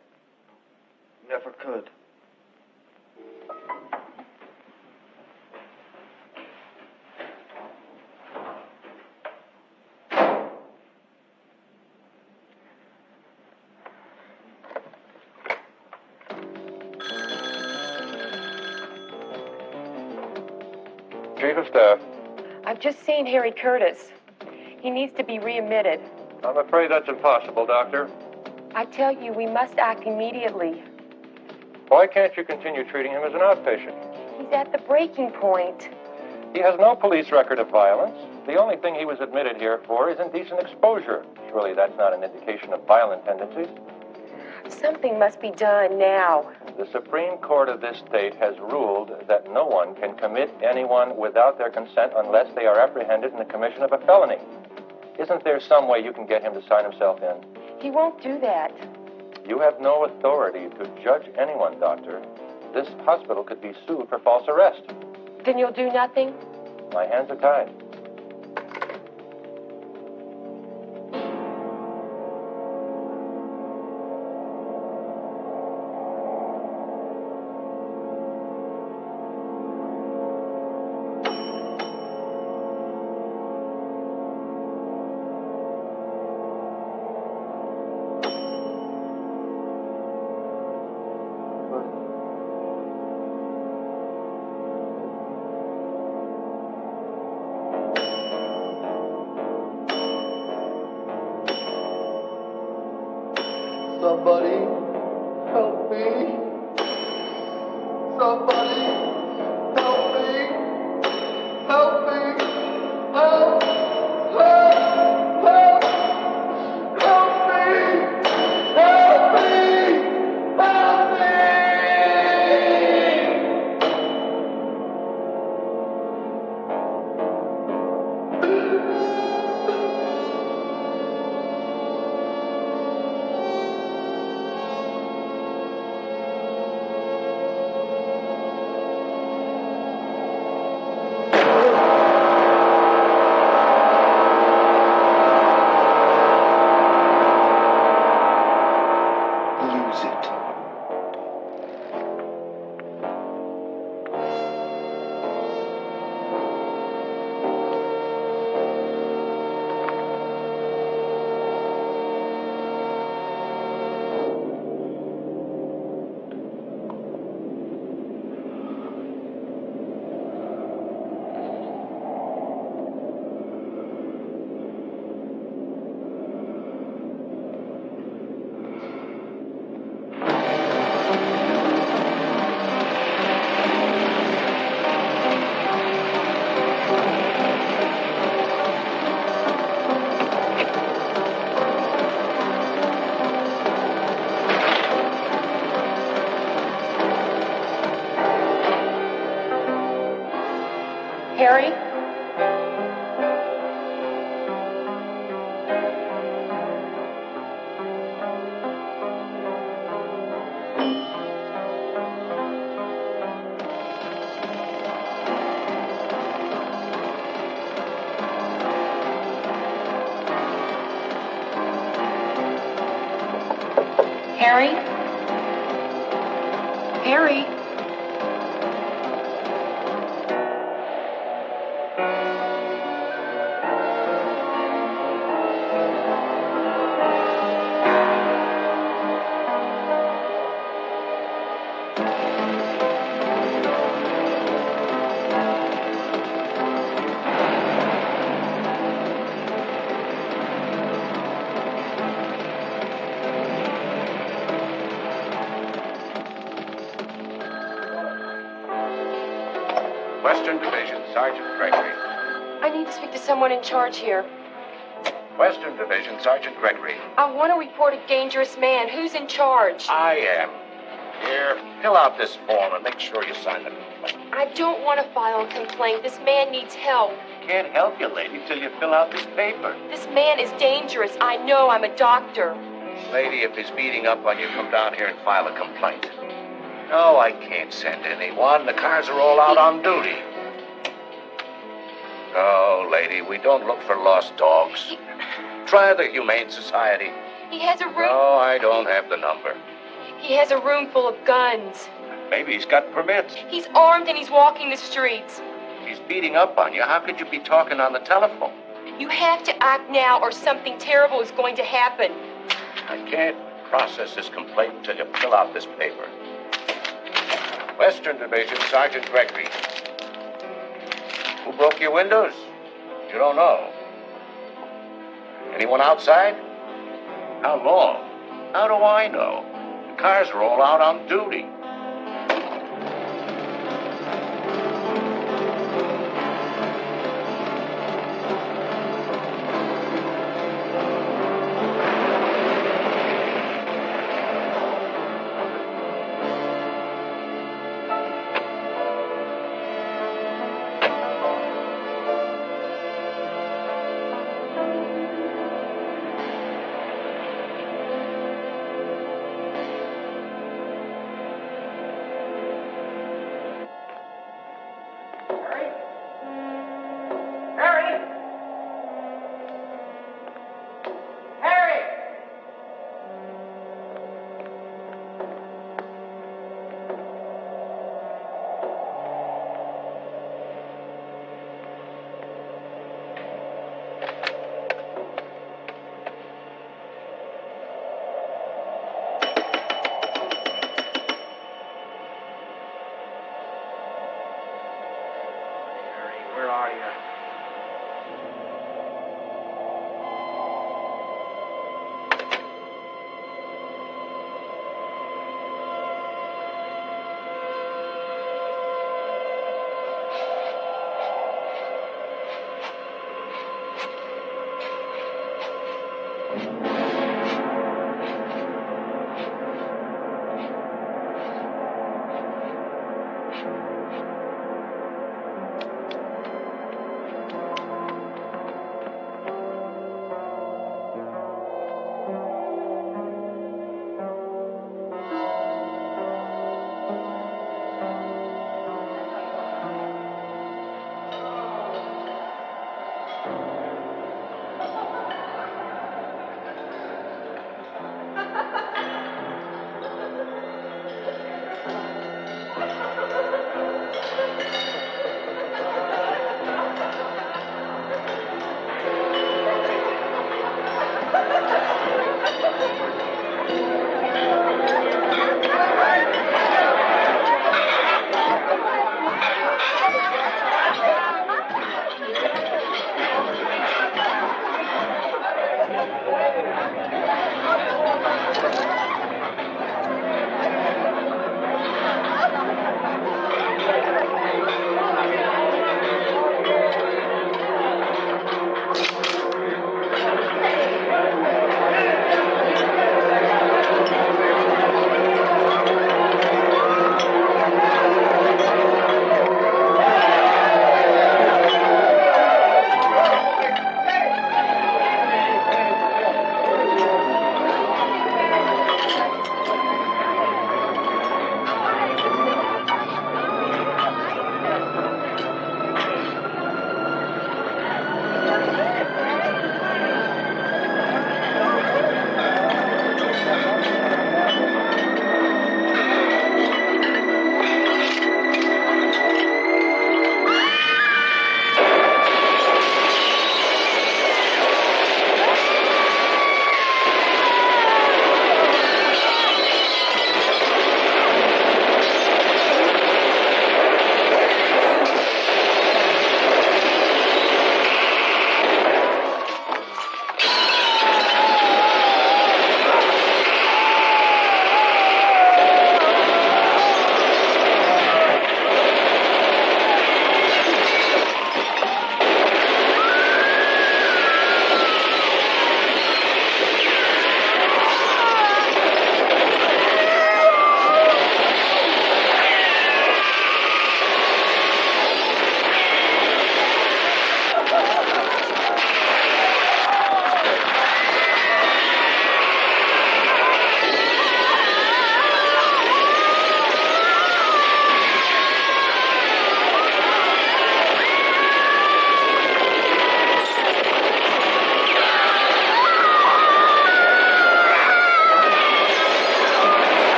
Never could. Chief of Staff. I've just seen Harry Curtis. He needs to be readmitted. I'm afraid that's impossible, Doctor. I tell you, we must act immediately. Why can't you continue treating him as an outpatient? He's at the breaking point. He has no police record of violence. The only thing he was admitted here for is indecent exposure. Surely that's not an indication of violent tendencies. Something must be done now. The Supreme Court of this state has ruled that no one can commit anyone without their consent unless they are apprehended in the commission of a felony. Isn't there some way you can get him to sign himself in? He won't do that. You have no authority to judge anyone, Doctor. This hospital could be sued for false arrest. Then you'll do nothing? My hands are tied. Somebody help me. Help me. Help. Help. Help. Help me. Help me. Help me. Lose it. Harry? Harry? Harry? Western Division, Sergeant Gregory. I need to speak to someone in charge here. Western Division, Sergeant Gregory. I want to report a dangerous man. Who's in charge? I am. Here, fill out this form and make sure you sign the complaint. I don't want to file a complaint. This man needs help. Can't help you, lady, till you fill out this paper. This man is dangerous. I know. I'm a doctor. Lady, if he's beating up on you, come down here and file a complaint. No, I can't send anyone. The cars are all out on duty. No, lady, we don't look for lost dogs. Try the Humane Society. He has a room. No, I don't have the number. He has a room full of guns. Maybe he's got permits. He's armed and he's walking the streets. He's beating up on you. How could you be talking on the telephone? You have to act now or something terrible is going to happen. I can't process this complaint until you fill out this paper. Western Division, Sergeant Gregory. Who broke your windows? You don't know. Anyone outside? How long? How do I know? The cars are all out on duty.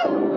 you!